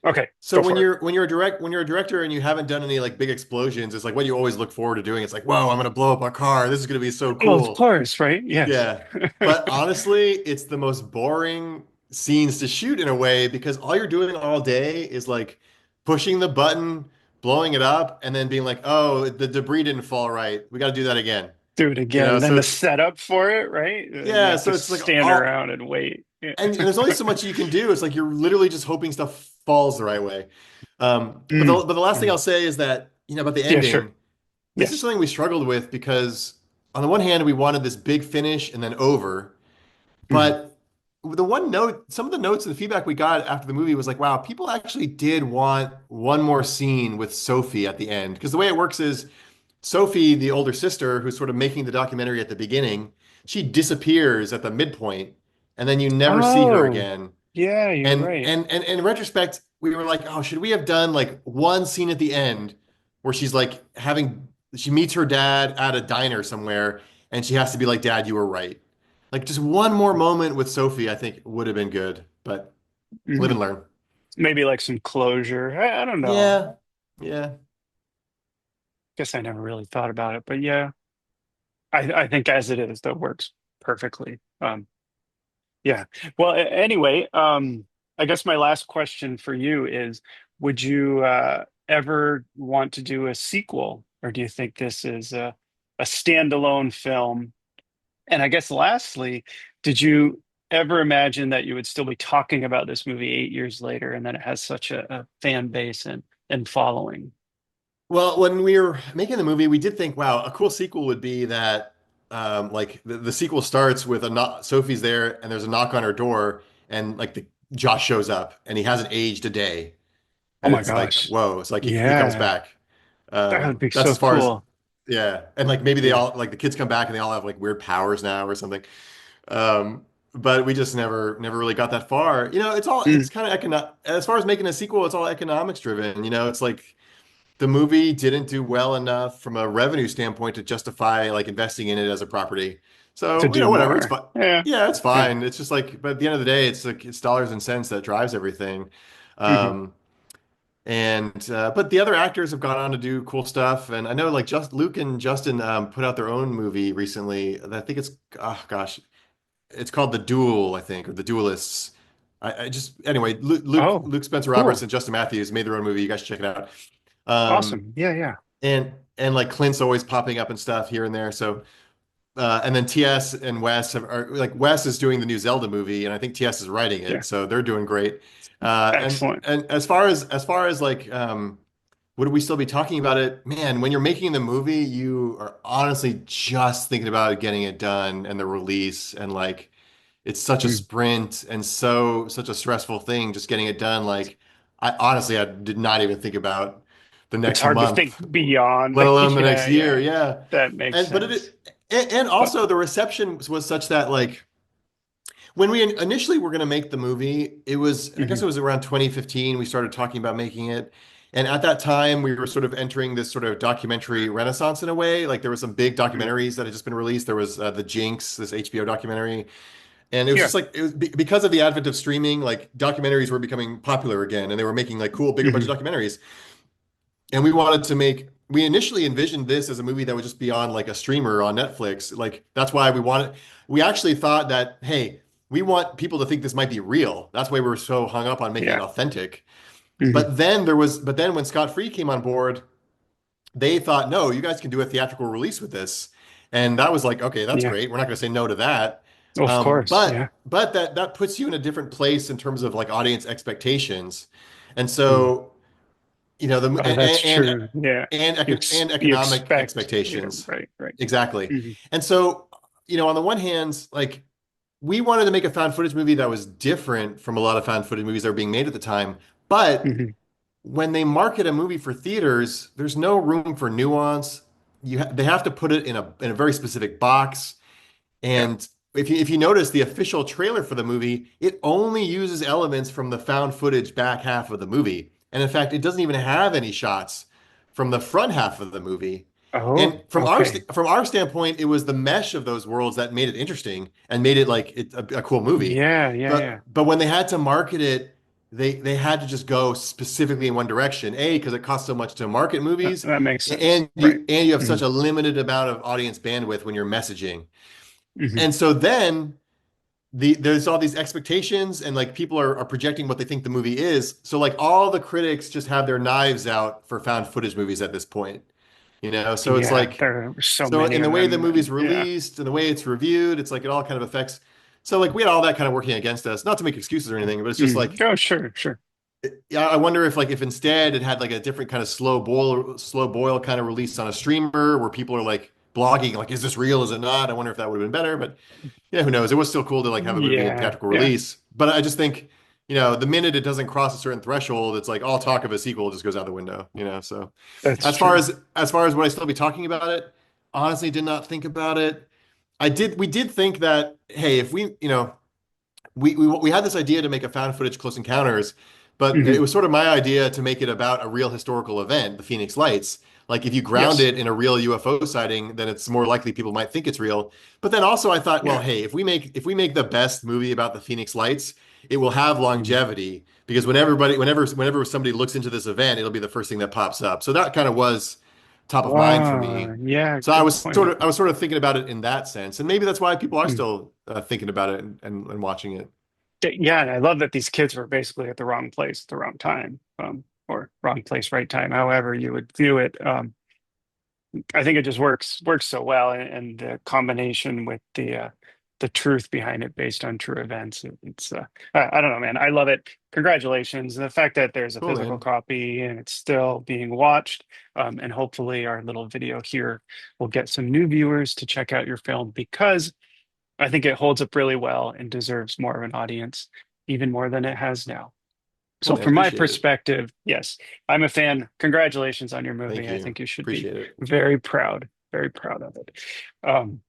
Okay, So go for it. when you're a director and you haven't done any like big explosions, it's like what you always look forward to doing. It's like, whoa, I'm gonna blow up a car. This is gonna be so Oh, of cool. course, right? Yes. Yeah. But honestly, it's the most boring scenes to shoot in a way because all you're doing all day is like pushing the button, blowing it up, and then being like, oh, the debris didn't fall right. We got to do that again. Do it You know, again. Then so the it's setup for it, right? You yeah, have to so it's like stand all around and wait. Yeah. and there's only so much you can do. It's like you're literally just hoping stuff falls the right way. Mm, But the last thing mm. I'll say is that, you know, about the Yeah, sure. ending, this is Yes. something we struggled with because on the one hand, we wanted this big finish and then over. Mhm. But the one note, some of the notes and the feedback we got after the movie was like, wow, people actually did want one more scene with Sophie at the end. Because the way it works is Sophie, the older sister, who's sort of making the documentary at the beginning, she disappears at the midpoint, and then you never see her Oh, again. yeah, you're right. And in retrospect, we were like, oh, should we have done like one scene at the end where she's like she meets her dad at a diner somewhere, and she has to be like, Dad, you were right. Like just one more moment with Sophie, I think would have been good, but live Mhm. and learn. Maybe like some closure. I don't know. Yeah. Yeah. Guess I never really thought about it, but yeah, I think as it is, that works perfectly. Yeah. Well, anyway, I guess my last question for you is, would you ever want to do a sequel, or do you think this is a standalone film? And I guess lastly, did you ever imagine that you would still be talking about this movie 8 years later and that it has such a fan base and following? Well, when we were making the movie, we did think, wow, a cool sequel would be that like the sequel starts with a knock, Sophie's there and there's a knock on her door and like the Josh shows up and he hasn't aged a day. Oh And my it's like, gosh. whoa, it's like he comes Yeah, back. that would be That's so as far as cool. yeah. And like maybe they Yeah. all like the kids come back and they all have like weird powers now or something. But we just never really got that far. You know, Mm, it's kind of as far as making a sequel, it's all economics driven. You know, it's like the movie didn't do well enough from a revenue standpoint to justify like investing in it as a property. to So, you do know, whatever, it's more. fine. Yeah. Yeah, it's Yeah. fine. It's just like, but at the end of the day, it's like it's dollars and cents that drives everything. Hmm. Um, but the other actors have gone on to do cool stuff, and I know like just Luke and Justin put out their own movie recently. I think it's oh gosh, it's called The Duel, I think, or The Duelists. I just anyway, Oh, Luke Spencer Roberts cool. and Justin Matthews made their own movie. You guys should check it out. Um, Awesome. Yeah, yeah. and like Clint's always popping up and stuff here and there. So and then TS and are like Wes is doing the new Zelda movie, and I think TS is writing Yeah. it, so they're doing great. Excellent. And as far as like would we still be talking about it? Man, when you're making the movie, you are honestly just thinking about getting it done and the release, and like it's such a Mm. sprint and such a stressful thing just getting it done. Like I did not even think about the It's next hard to think month, beyond. let alone the next Yeah, year. yeah. Yeah. That makes And but sense. it and But also the reception was such that like when we initially were going to make the movie, it was I guess mhm. it was around 2015 we started talking about making it. And at that time we were sort of entering this sort of documentary renaissance in a way. Like there were some big Mm. documentaries that had just been released. There was The Jinx, this HBO documentary. And it was Yeah. just like it was because of the advent of streaming, like documentaries were becoming popular again and they were making like cool bigger budget Mhm. documentaries. And we initially envisioned this as a movie that would just be on like a streamer on Netflix. Like that's why we actually thought that, hey, we want people to think this might be real. That's why we were so hung up on making it Yeah. authentic. Mhm. But then when Scott Free came on board, they thought, no, you guys can do a theatrical release with this. And that was like, okay, that's Yeah. great. We're not going to say no to that. Of course. Yeah. But that puts you in a different place in terms of like audience expectations. And Mm. so Oh, that's and true. Yeah. and You economic expect, expectations. right, right. Exactly. Hmm. And so, on the one hand, like we wanted to make a found footage movie that was different from a lot of found footage movies that were being made at the time. But Hmm. when they market a movie for theaters, there's no room for nuance. They have to put it in a very specific box. Yeah. And if you notice the official trailer for the movie, it only uses elements from the found footage back half of the movie. And in fact, it doesn't even have any shots from the front half of the movie. And Oh, okay. from our standpoint, it was the mesh of those worlds that made it interesting and made it like a cool movie. Yeah, yeah, yeah. But when they had to market it, they had to just go specifically in one direction. A, because it costs so much to market movies, That makes sense. and Right. you have Hmm. such a limited amount of audience bandwidth when you're messaging. Hmm. And so then there's all these expectations and like people are projecting what they think the movie is. So like all the critics just have their knives out for found footage movies at this point. So it's Yeah, like there are so so many in the of way the them. movie's Yeah. released and the way it's reviewed, it's like it all kind of affects. So like we had all that kind of working against us, not to make excuses or anything, but it's just Mhm. like Oh, sure, sure. yeah, I wonder if instead it had like a different kind of slow boil kind of release on a streamer where people are like blogging like, is this real? Is it not? I wonder if that would have been better, but yeah, who knows? It was still cool to like have a movie in Yeah, theatrical yeah. release. But I just think, the minute it doesn't cross a certain threshold, it's like all talk of a sequel just goes out the window. So That's as far true. as would I still be talking about it, honestly did not think about it. We did think that, hey, if we had this idea to make a found footage Close Encounters, but it Hmm. was sort of my idea to make it about a real historical event, the Phoenix Lights. Like if you ground Yes. it in a real UFO sighting, then it's more likely people might think it's real. But then also I thought, well, Yeah. hey, if we make the best movie about the Phoenix Lights, it will have Mhm. longevity because whenever somebody looks into this event, it'll be the first thing that pops up. So that kind of was top of mind for me. Yeah, So good point. I was sort of thinking about it in that sense, and maybe that's why people are Mm. still thinking about it and watching it. Yeah, and I love that these kids were basically at the wrong place at the wrong time, or wrong place, right time, however you would view it. I think it just works so well, and the combination with the truth behind it based on true events. It's I don't know, man. I love it. Congratulations. And the fact that there's a Cool, physical man. copy and it's still being watched, and hopefully our little video here will get some new viewers to check out your film because I think it holds up really well and deserves more of an audience, even more than it has now. Cool, So man. from my Appreciate it. perspective, yes, I'm a fan. Congratulations on your Thank movie. I you. think you should be Appreciate it. very proud of it. Um,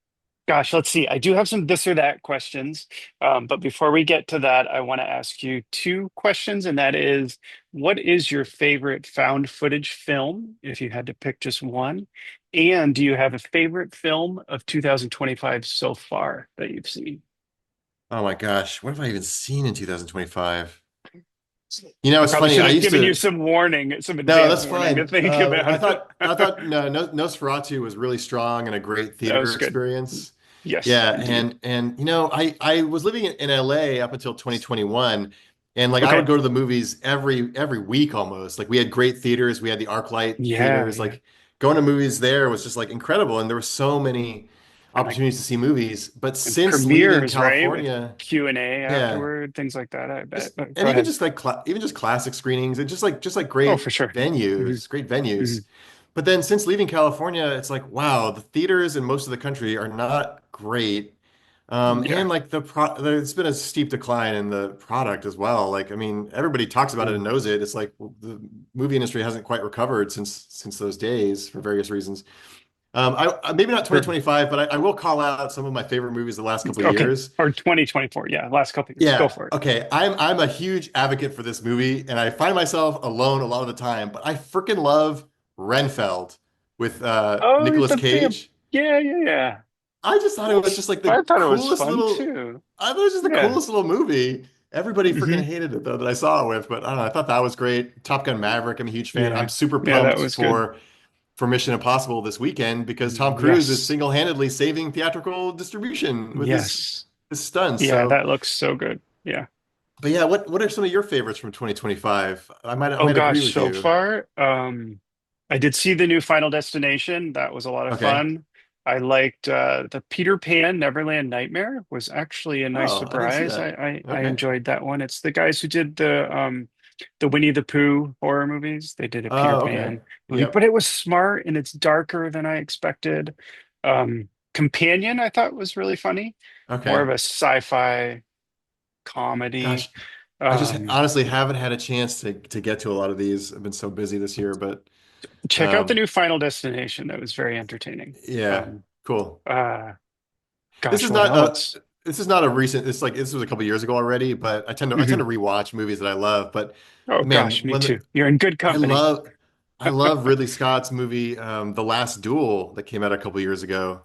Gosh, let's see. I do have some this or that questions. But before we get to that, I want to ask you two questions, and that is, what is your favorite found footage film, if you had to pick just one? And do you have a favorite film of 2025 so far that you've seen? Oh my gosh, what have I even seen in 2025? I It's probably funny. should I have used given you to. some warning, some No, advance that's warning to fine. think about. I thought no, Nosferatu was really strong and a great That theater was good. experience. Yes, Yeah, indeed. and I was living in LA up until 2021, and like I would Okay. go to the movies every week almost. Like we had great theaters, we had the ArcLight Yeah, theaters. yeah. Like going to movies there was just like incredible, and there were so many And like opportunities to see movies. But and since leaving premieres, right? With California, Q&A yeah, afterward, things like that, I bet. just Go and even ahead. just like even just classic screenings and just like Oh, for great sure. Hmm. venues, great venues. Hmm. But then since leaving California, it's like wow, the theaters in most of the country are not great. Yeah. And like there's been a steep decline in the product as well. Like, I mean, everybody talks about it and Mm. knows it. It's like well, the movie industry hasn't quite recovered since those days for various reasons. Maybe not Sure. 2025, but I will call out some of my favorite movies the last couple of Okay. years. Or 2024. Yeah. Last couple of years. Go Yeah, for it. okay. I'm a huge advocate for this movie, and I find myself alone a lot of the time, but I freaking love Renfeld with Oh, Nicolas the vamp. Cage. Yeah, yeah, yeah. I just thought it was just like the I thought it was coolest fun little. too. I thought it was just the Yeah. coolest little movie. Everybody freaking Hmm. hated it though that I saw it with, but I don't know. I thought that was great. Top Gun Maverick, I'm a huge fan. I'm Yeah. super Yeah, that pumped was good. for Mission Impossible this weekend because Tom Cruise is Yes. single-handedly saving theatrical distribution with Yes. his stunts. Yeah, So, that looks so good. Yeah. but yeah, what are some of your favorites from 2025? I Oh might agree gosh, with so you. far, I did see the new Final Destination. That was a lot of Okay. fun. I liked the Peter Pan Neverland Nightmare was actually a nice Oh, I didn't see surprise. that. I Okay. enjoyed that one. It's the guys who did the the Winnie the Pooh horror movies. They did a Peter Oh, okay. Pan movie, but Yep. it was smart and it's darker than I expected. Companion, I thought was really funny, more of Okay. a sci-fi comedy. Gosh, I just Um, honestly haven't had a chance to get to a lot of these. I've been so busy this year, but Check out the um, new Final Destination. That was very entertaining. yeah, Um, cool. uh, This gosh, is what not else? this is not a recent. It's like this was a couple years ago already, but I tend Mhm. to rewatch movies that I love. But Oh man, gosh, me too. You're in good I company. love I love Ridley Scott's movie, The Last Duel that came out a couple years ago.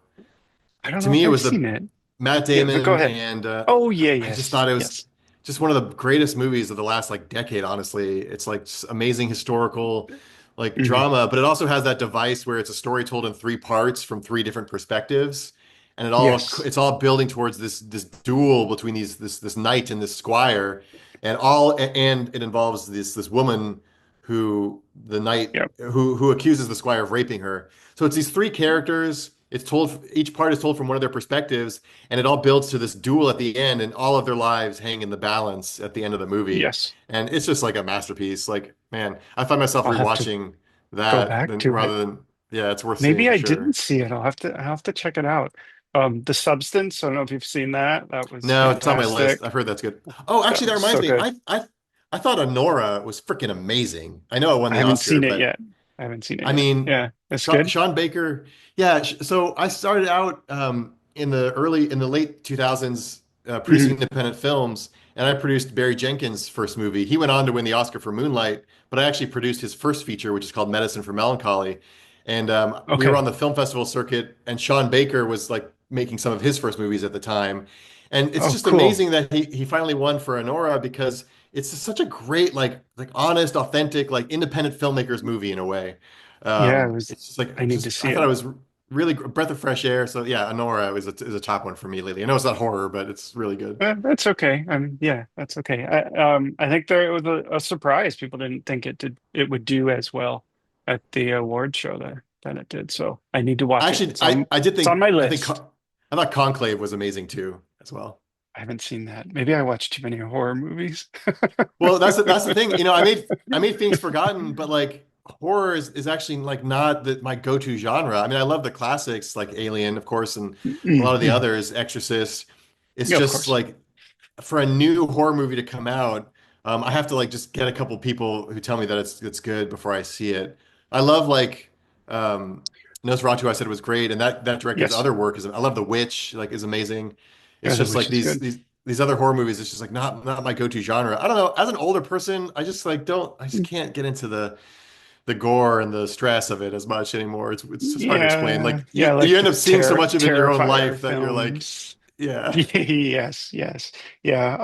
I don't To know if me, it I've was seen the it. Matt Yeah, but go Damon ahead. and Oh yeah, I just yes, thought it was yes. just one of the greatest movies of the last like decade, honestly. It's like amazing historical like Hmm. drama, but it also has that device where it's a story told in three parts from three different perspectives. And Yes. it's all building towards this duel between this knight and this squire, and it involves this woman who the knight Yep. who accuses the squire of raping her. So it's these three characters. It's told each part is told from one of their perspectives, and it all builds to this duel at the end, and all of their lives hang in the balance at the end of the movie. Yes. And it's just like a masterpiece. Like, man, I find myself I'll have to rewatching go that back than to it. rather than yeah, it's worth seeing Maybe for I sure. didn't see it. I'll have to check it out. The Substance. I don't know if you've seen that. That was No, it's on my list. fantastic. I've heard that's good. Oh, That actually, that was reminds so me. good. I thought Honora was freaking amazing. I know it won I the haven't Oscar, seen it but yet. I haven't seen it I yet. mean, Yeah, that's good. Sean Baker, yeah. So I started out in the late 2000s producing Hmm. independent films, and I produced Barry Jenkins' first movie. He went on to win the Oscar for Moonlight, but I actually produced his first feature, which is called Medicine for Melancholy. And we were on Okay. the film festival circuit, and Sean Baker was like making some of his first movies at the time. And it's Oh, just cool. amazing that he finally won for Honora because it's just such a great like honest, authentic, like independent filmmakers movie in a way. Yeah, it was. It's just like I need to I see thought it. it was really a breath of fresh air. So yeah, Honora is a top one for me lately. I know it's not horror, but it's really good. That's okay. Yeah, that's okay. I think there it was a surprise. People didn't think it would do as well at the award show that it did. So I need to watch it. Actually, I did It's on think my I think list. I thought Conclave was amazing too as well. I haven't seen that. Maybe I watched too many horror movies. Well, that's the thing. I made Phoenix Forgotten, but like horror is actually like not my go-to genre. I mean, I love the classics like Alien, of course, and a lot of the Mm. others, Exorcist. It's Yeah, of just course. like for a new horror movie to come out, I have to like just get a couple people who tell me that it's good before I see it. I love like Nosferatu. I said was great, and that director's Yes. other work is I love The Witch. Like is amazing. Yeah, It's the just witch like is good. these other horror movies. It's just like not my go-to genre. I don't know. As an older person, I just can't get into the gore and the stress of it as much anymore. It's just hard to explain. Yeah, Like yeah, like you end the up seeing so much of it in your own Terrifier life that you're like, films. yeah. Yes, yes. Yeah.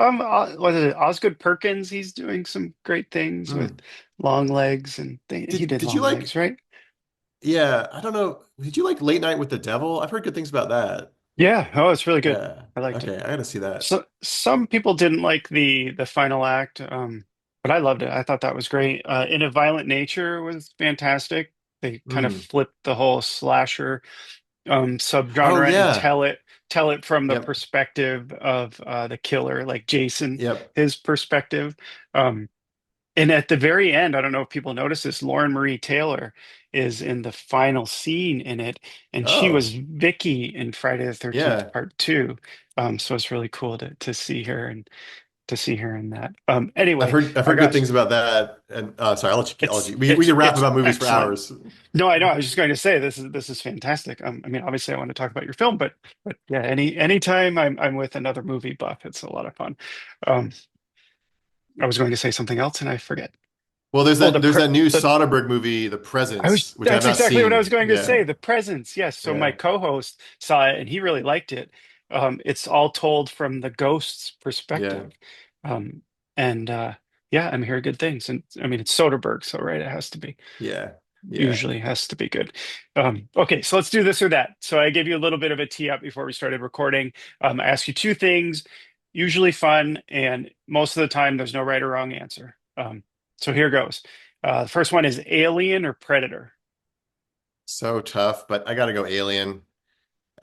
What is it? Osgood Perkins, he's doing some great things with Mm. Long Legs and he did Did you Long Legs, like? right? Yeah, I don't know. Did you like Late Night with the Devil? I've heard good things about that. Yeah. Oh, it's really good. Yeah. I liked it. Okay, I gotta see that. So some people didn't like the final act, but I loved it. I thought that was great. In a Violent Nature was fantastic. They kind of Mm. flipped the whole slasher Oh subgenre and yeah. tell it from the Yep. perspective of the killer, like Jason, Yep. his perspective. Um, and at the very end, I don't know if people notice this, Lauren Marie Taylor is in the final scene in it, and she was Oh Vicky in Friday the 13th yeah. Part Two. So it's really cool to see her and to see her in that. Anyway, I've our heard good gosh, things about that. And sorry, I'll let you. We can rap it's about movies for excellent. hours. No, I know. I was just going to say this is fantastic. I mean, obviously, I want to talk about your film, but yeah, anytime I'm with another movie buff, it's a lot of fun. Um, I was going to say something else and I forget. Well, Oh, there's that new the Soderbergh movie, The Presence, which I've that's not exactly what I was seen. going to Yeah. say. The Presence, yes. So my Yeah. co-host saw it and he really liked it. It's all told from the ghost's Yeah. perspective, um, and yeah, I'm hearing good things. And I mean, it's Soderbergh, so right, it has to be. Yeah. Yeah. Usually has to be good. Okay, so let's do this or that. So I gave you a little bit of a tee up before we started recording. I ask you two things, usually fun, and most of the time there's no right or wrong answer. So here goes. The first one is Alien or Predator? So tough, but I gotta go Alien.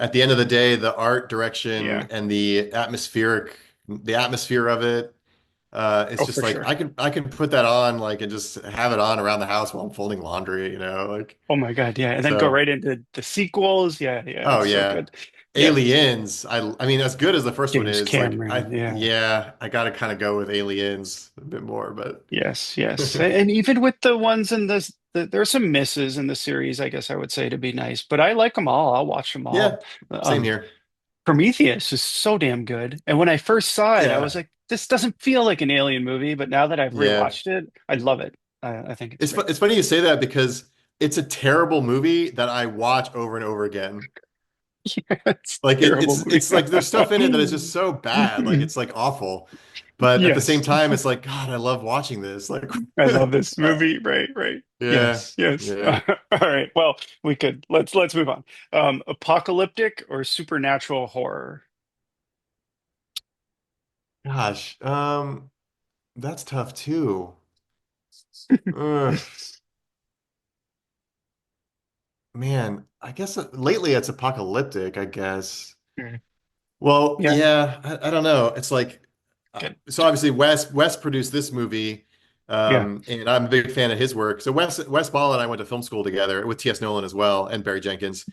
At the end of the day, the art direction Yeah. and the atmosphere of it, It's Oh, just for like sure. I can put that on like and just have it on around the house while I'm folding laundry, like Oh my God, yeah. And then go so. right into the sequels. Yeah, yeah, Oh it's so yeah, good. Yeah. Aliens. I mean, as good as the first one James is, like Cameron. Yeah. I got to kind of go with Aliens a bit more, but Yes, yes. And even with the ones in this, there's some misses in the series, I guess I would say to be nice, but I like them all. I'll watch them yeah, all. same Um, here. Prometheus is so damn good. And when I first saw it, I was Yeah, like, this doesn't feel like an alien movie. But now that I've yeah. rewatched it, I love it. I think it's great. It's funny you say that because it's a terrible movie that I watch over and over again. Yeah, it's Like a terrible movie. it's like there's stuff in it that is just so bad, like it's like awful. But at the same Yes, time, it's like, God, I love watching this. Like, I love this movie. Right, right. yeah, Yes, yes. yeah. All right. Well, we could let's move on. Apocalyptic or supernatural horror? Gosh, that's tough too. Ugh. Man, I guess lately it's apocalyptic, I guess. Mm. Well, Yeah. yeah, I don't know. It's like, Good. so obviously Wes produced this movie, Yeah. and I'm a big fan of his work. So Wes Ball and I went to film school together with T.S. Nolan as well, and Barry Jenkins.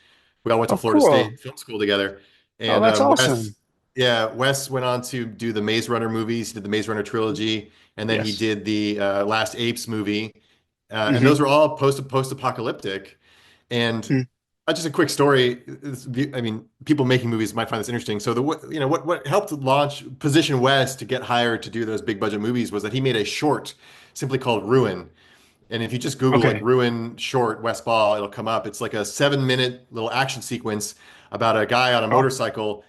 We all went to Oh, Florida cool. State Film School together. Oh, And that's awesome. Wes went on to do the Maze Runner movies, he did the Maze Runner trilogy, and then he Yes. did the Last Apes movie, and Hmm. those were all post-apocalyptic. And just a quick story. I mean, people making movies might find this interesting. So what helped launch position Wes to get hired to do those big budget movies was that he made a short simply called Ruin. And if you just Google like Okay. Ruin short West Ball, it'll come up. It's like a 7-minute little action sequence about a guy on a Oh, motorcycle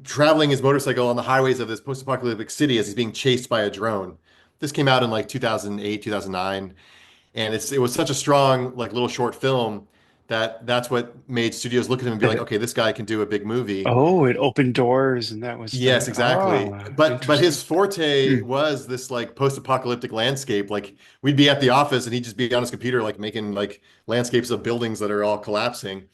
traveling his motorcycle on the highways of this post-apocalyptic city as he's being chased by a drone. This came out in like 2008, 2009, and it was such a strong like little short film that that's what made studios look at him and be like, that okay, this guy can do a big movie. Oh, it opened doors, and that was Yes, the exactly. But interesting. his forte Hmm. was this like post-apocalyptic landscape. Like we'd be at the office and he'd just be on his computer like making like landscapes of buildings that are all collapsing.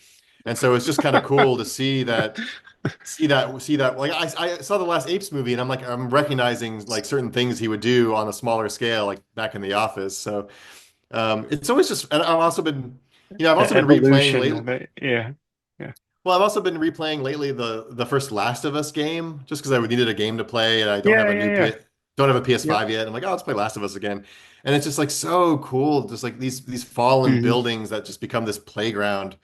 And so it's just kind of cool to see that like I saw the last Apes movie and I'm recognizing like certain things he would do on a smaller scale like back in the office. So it's always just, and I've The also been replaying evolution lately. of it. Yeah. Yeah. Well, I've also been replaying lately the first Last of Us game just because I needed a game to play and I Yeah. Yeah. Yeah. don't have a Yep. PS5 yet. I'm like, oh, let's play Last of Us again, and it's just like so cool, just like these fallen Hmm. buildings that just become this playground.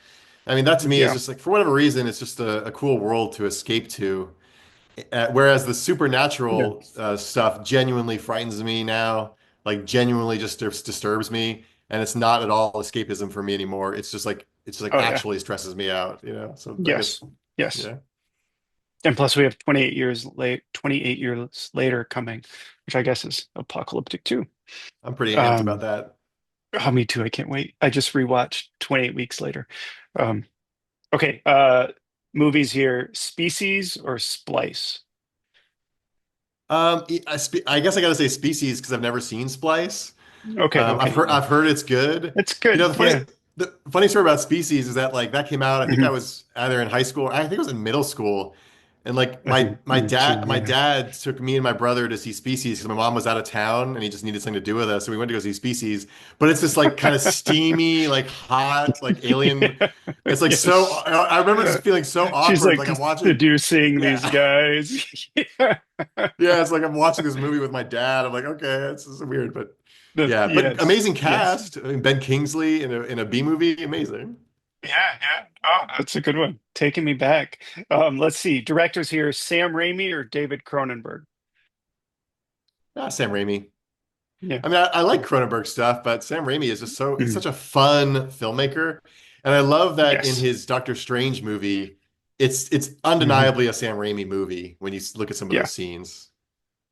I mean, that to me is Yeah. just like for whatever reason, it's just a cool world to escape to. Whereas the Yeah. supernatural stuff genuinely frightens me now, like genuinely just disturbs me, and it's not at all escapism for me anymore. It's just like Oh, yeah. actually stresses me out. So I guess Yes. Yes. yeah, And plus, we have 28 years later coming, which I guess is apocalyptic too. I'm pretty amped about Um, that. oh, me too. I can't wait. I just rewatched 28 Weeks Later. Um, okay. Movies here: Species or Splice? I guess I gotta say Species because I've never seen Splice. Okay. Okay. I've heard it's good. It's good. Yeah. The funny story about Species is that like that came out. I think I Mhm. was either in high school. I think it was in middle school, and like I think my me too. dad Yeah. took me and my brother to see Species because my mom was out of town and he just needed something to do with us. So we went to go see Species. But it's this like kind of steamy, like hot, like alien. Yeah. It's like so. Yes. I remember just feeling so She's awkward. like Like I'm watching. seducing these Yeah. guys. Yeah. Yeah, it's like I'm watching this movie with my dad. I'm like, okay, this is weird, but yeah, but Yes. amazing Yes. cast. I mean, Ben Kingsley in a B movie, amazing. Yeah. Yeah. Oh, that's a good one. Taking me back. Let's see. Directors here: Sam Raimi or David Cronenberg? Ah, Sam Raimi. Yeah. I mean, I like Cronenberg stuff, but Sam Raimi is just he's Mhm. such a fun filmmaker, and I love that in Yes. his Doctor Strange movie, it's Mhm. undeniably a Sam Raimi movie when you look at some of Yeah. those scenes.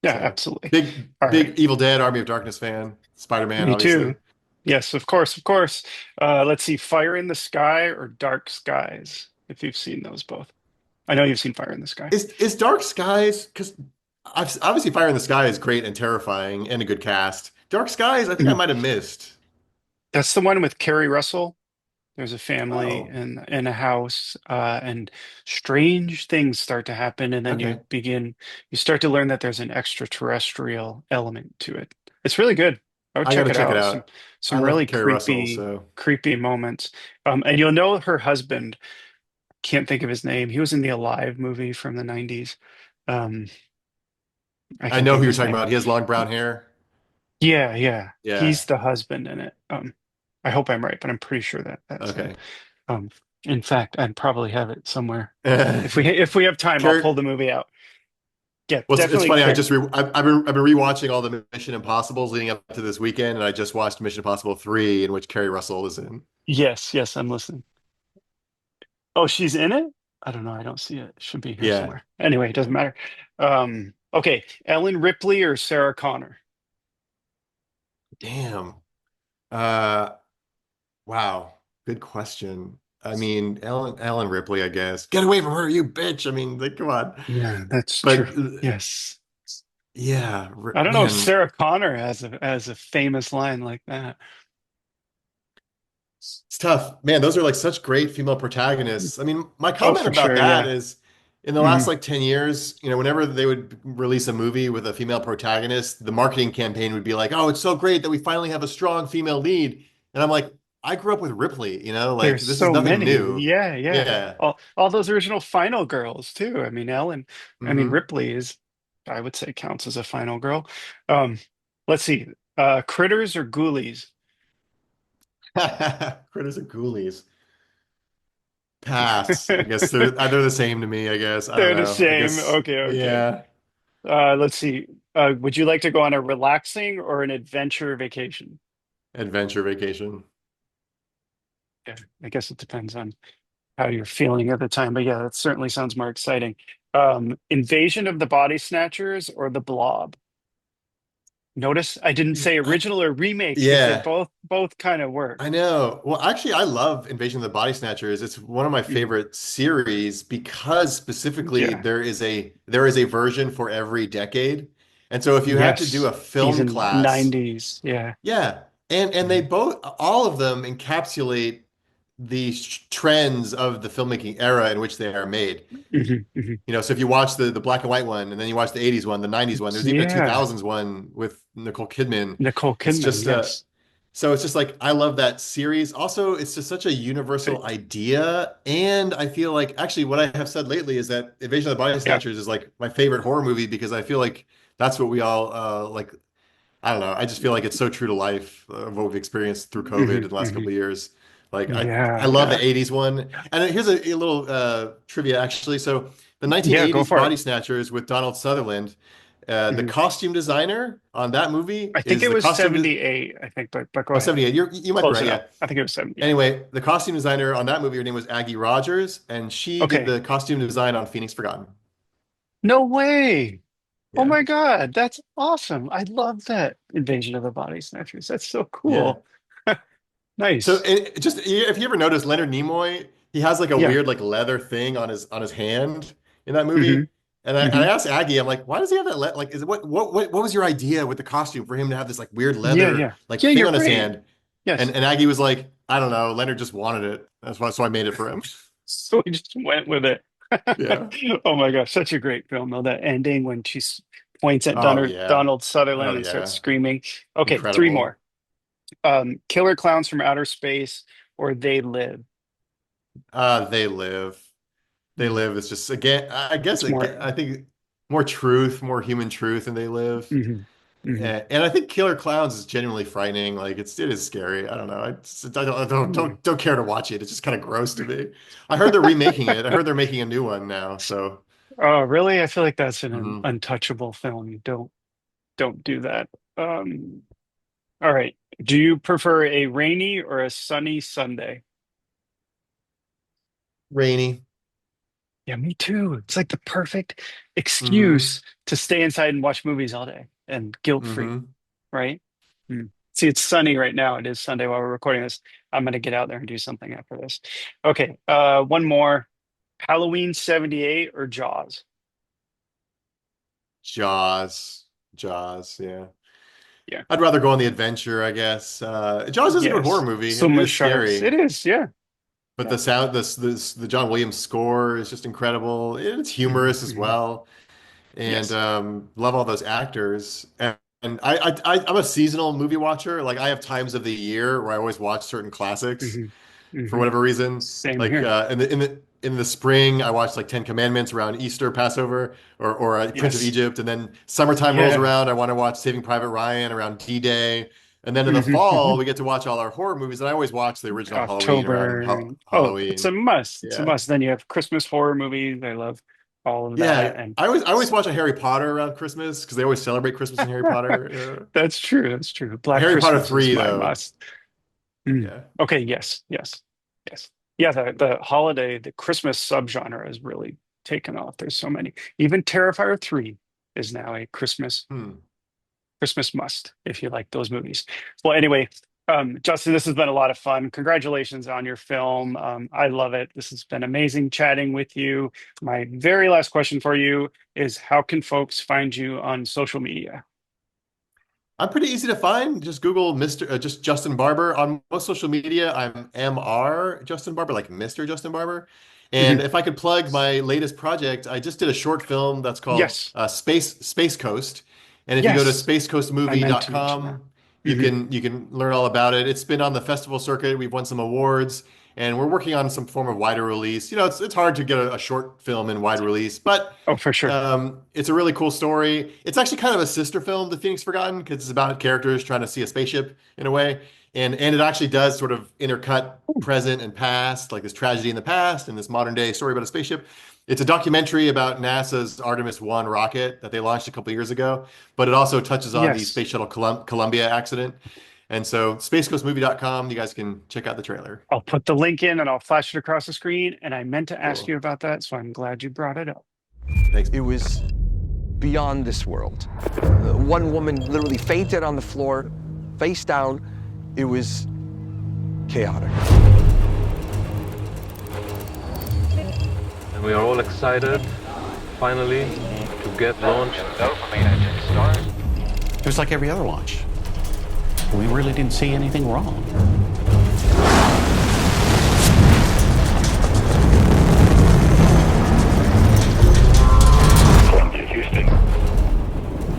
Yeah. So Absolutely. big All right. big Evil Dead, Army of Darkness fan, Spider-Man, Me obviously. too. Yes. Of course. Of course. Let's see. Fire in the Sky or Dark Skies? If you've seen those both. I know you've seen Fire in the Sky. Is Dark Skies because obviously Fire in the Sky is great and terrifying and a good cast. Dark Skies, I think I Mhm. might have missed. That's the one with Carrie Russell. There's a family Oh, in a house, and strange things start to happen, and then okay. you start to learn that there's an extraterrestrial element to it. It's really good. I would I got check to it check it out. out. I Some love really Carrie Russell, so creepy moments. And you'll know her husband. Can't think of his name. He was in the Alive movie from the 90s. Um, I I can't know think who of you're his talking name. about. He has long brown hair. Yeah, yeah. Yeah. He's the husband in it. I hope I'm right, but I'm pretty sure that that's him. Okay. Um, in fact, I'd probably have it somewhere. If we have time, I'll pull Carrie, the movie out. Yeah, well, it's definitely funny. care. I've been rewatching all the Mission Impossibles leading up to this weekend, and I just watched Mission Impossible 3, in which Carrie Russell is in. Yes, yes, I'm listening. Oh, she's in it? I don't know. I don't see it. It should be here Yeah. somewhere. Anyway, it doesn't matter. Okay, Ellen Ripley or Sarah Connor? Damn. Uh, wow. Good question. I mean, Ellen Ripley, I guess. Get away from her, you bitch. I mean, like, come on. Yeah, that's true. But Yes. yeah, I don't know if man, Sarah Connor has a famous line like that. it's tough. Man, those are like such great female protagonists. I mean, my Oh, comment for about sure. that Yeah. is in the last Mhm. like 10 years, whenever they would release a movie with a female protagonist, the marketing campaign would be like, "Oh, it's so great that we finally have a strong female lead." And I'm like, I grew up with Ripley, like There's this is so nothing many. new. Yeah, yeah. Yeah. All those original Final girls too. I mean, Hmm. Ripley is, I would say, counts as a Final girl. Um, let's see. Critters or Ghoulies? Critters and Ghoulies. Pass. I guess they're the same to me, I guess. I don't They're the know. I same. guess Okay, okay. yeah. Let's see. Would you like to go on a relaxing or an adventure vacation? Adventure vacation. Yeah, I guess it depends on how you're feeling at the time. But yeah, that certainly sounds more exciting. Invasion of the Body Snatchers or The Blob? Notice I didn't say I, original or remake because they yeah. both kind of I work. know. Well, actually, I love Invasion of the Body Snatchers. It's one of my Mhm. favorite series because specifically Yeah. there is a version for every decade. And so if you had to do a Yes. These film in class, 90s. Yeah. yeah, and they Mhm. both all of them encapsulate the trends of the filmmaking era in which they are made. Mhm, mhm. So if you watch the black and white one, and then you watch the 80s one, the 90s one, there's even a Yeah. 2000s one with Nicole Kidman. Nicole It's Kidman. just Yes. so it's just like I love that series. Also, it's just such a Uh, universal idea, and I feel like actually what I have said lately is that Invasion of the Body Yeah. Snatchers is like my favorite horror movie because I feel like that's what we all like. I don't know. I just feel like it's so true to life of what we've experienced through COVID in Mhm, the last couple mhm. of years. Like I Yeah. love the Yeah. 80s one. And here's a little trivia actually. So the Yeah. Go 1980s for it. Body Snatchers with Donald Sutherland, the Mhm. costume designer on that movie I think is it the was costume de 78, I think, but go oh, ahead. 78. You might be Close right, enough. yeah. I think it was 70. Yeah. Anyway, the costume designer on that movie, her name was Aggie Rogers, and she did Okay. the costume design on Phoenix Forgotten. No way. Oh Yeah. my God. That's awesome. I love that Invasion of the Body Snatchers. That's so Yeah. cool. So Nice. just if you ever noticed Leonard Nimoy, he has like a Yeah. weird like leather thing on his hand in that Hmm. movie. And I Hmm. asked Aggie, I'm like, why does he have that like is it what was your idea with the costume for him to have this like weird Yeah. leather Yeah. like Yeah. thing You're on his right. hand? And Yes. and Aggie was like, I don't know, Leonard just wanted it. That's why so I made it for him. So we just went with it. Yeah. Oh my gosh, such a great film, though. That ending when points at Oh yeah. Donald Oh Sutherland and starts yeah. screaming. Okay, three Incredible. more. Killer Clowns from Outer Space or They Live. They live. They Mm. live. It's just again, I guess It's more. again, I think more truth, more human truth, and they live. Hmm. Hmm. And I think Killer Clowns is genuinely frightening. Like it is scary. I don't know. I don't care to watch it. It's just kind of gross to me. I heard they're remaking it. I heard they're making a new one now. So Oh, really? I feel like that's an mhm. untouchable film. You don't do that. All right. Do you prefer a rainy or a sunny Sunday? Rainy. Yeah, me too. It's like the perfect Hmm. excuse to stay inside and watch movies all day and guilt-free, Hmm. right? Hmm. See, it's sunny right now. It is Sunday while we're recording this. I'm gonna get out there and do something after this. Okay, one more. Halloween 78 or Jaws? Jaws. Jaws. Yeah. Yeah. I'd rather go on the adventure, I guess. Jaws is a good horror Yes. movie. It Swim with is sharks. It scary. is, yeah. But Yeah. the sound, the John Williams score is just incredible. It's Mhm, humorous as mhm. well, and Yes. love all those actors. And I'm a seasonal movie watcher. Like I have times of the year where I always watch certain classics Hmm. for Hmm. whatever reason. Same Like here. in the spring, I watch like Ten Commandments around Easter, Passover, or Prince of Yes. Egypt, and then summertime rolls Yeah. around. I want to watch Saving Private Ryan around D-Day, and then in the Hmm. fall Hmm. we get to watch all our horror movies. And I always watch the original Halloween around October. Oh, it's a Halloween. must. It's a Yeah, must. Then you have Christmas horror movies. I love all of that. yeah. And I always watch a Harry Potter around Christmas because they always celebrate Christmas in Harry Potter. that's true. That's true. Black Harry Potter Christmas is 3 my though. must. Mm. Yeah. Okay. Yes. Yes. Yes. Yeah. The holiday, the Christmas subgenre has really taken off. There's so many. Even Terrifier 3 is now a Hmm. Christmas must if you like those movies. Well, anyway, Justin, this has been a lot of fun. Congratulations on your film. I love it. This has been amazing chatting with you. My very last question for you is how can folks find you on social media? I'm pretty easy to find. Just Google just Justin Barber on most social media. I'm Mr. Justin Barber, like Mr. Justin Barber. And Mhm. if I could plug my latest project, I just did a short film that's called Yes. Space Coast. And if you go to Yes. I meant to mention that. spacecoastmovie.com, you Mhm. can learn all about it. It's been on the festival circuit. We've won some awards, and we're working on some form of wider release. It's hard to get a short film in wide release, but Oh, for sure. it's a really cool story. It's actually kind of a sister film to Phoenix Forgotten because it's about characters trying to see a spaceship in a way, and it actually does sort of intercut present and past, like this tragedy in the past and this modern day story about a spaceship. It's a documentary about NASA's Artemis 1 rocket that they launched a couple years ago, but it also touches on the Yes. Space Shuttle Columbia accident. And so spacecoastmovie.com, you guys can check out the trailer. I'll put the link in and I'll flash it across the screen. And I meant to ask Cool. you about that, so I'm glad you brought it up. Thanks. It was beyond this world. One woman literally fainted on the floor, face down. It was chaotic. And we are all excited, finally, to get launched. It was like every other launch. We really didn't see anything wrong. Columbia, Houston.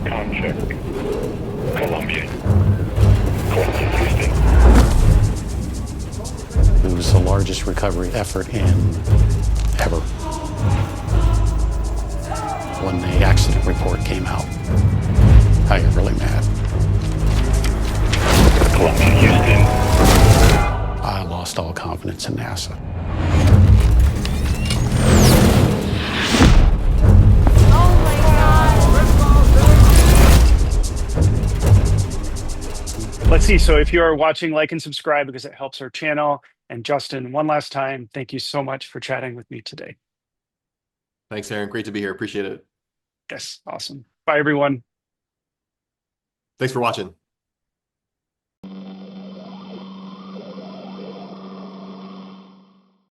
Com check. Columbia. Columbia, Houston. It was the largest recovery effort ever. When the accident report came out, I got really mad. Columbia, Houston. I lost all confidence in NASA. Oh my God. Let's see. So if you are watching, like and subscribe because it helps our channel. And Justin, one last time, thank you so much for chatting with me today. Thanks, Aaron. Great to be here. Appreciate it. Yes, awesome. Bye, everyone. Thanks for watching.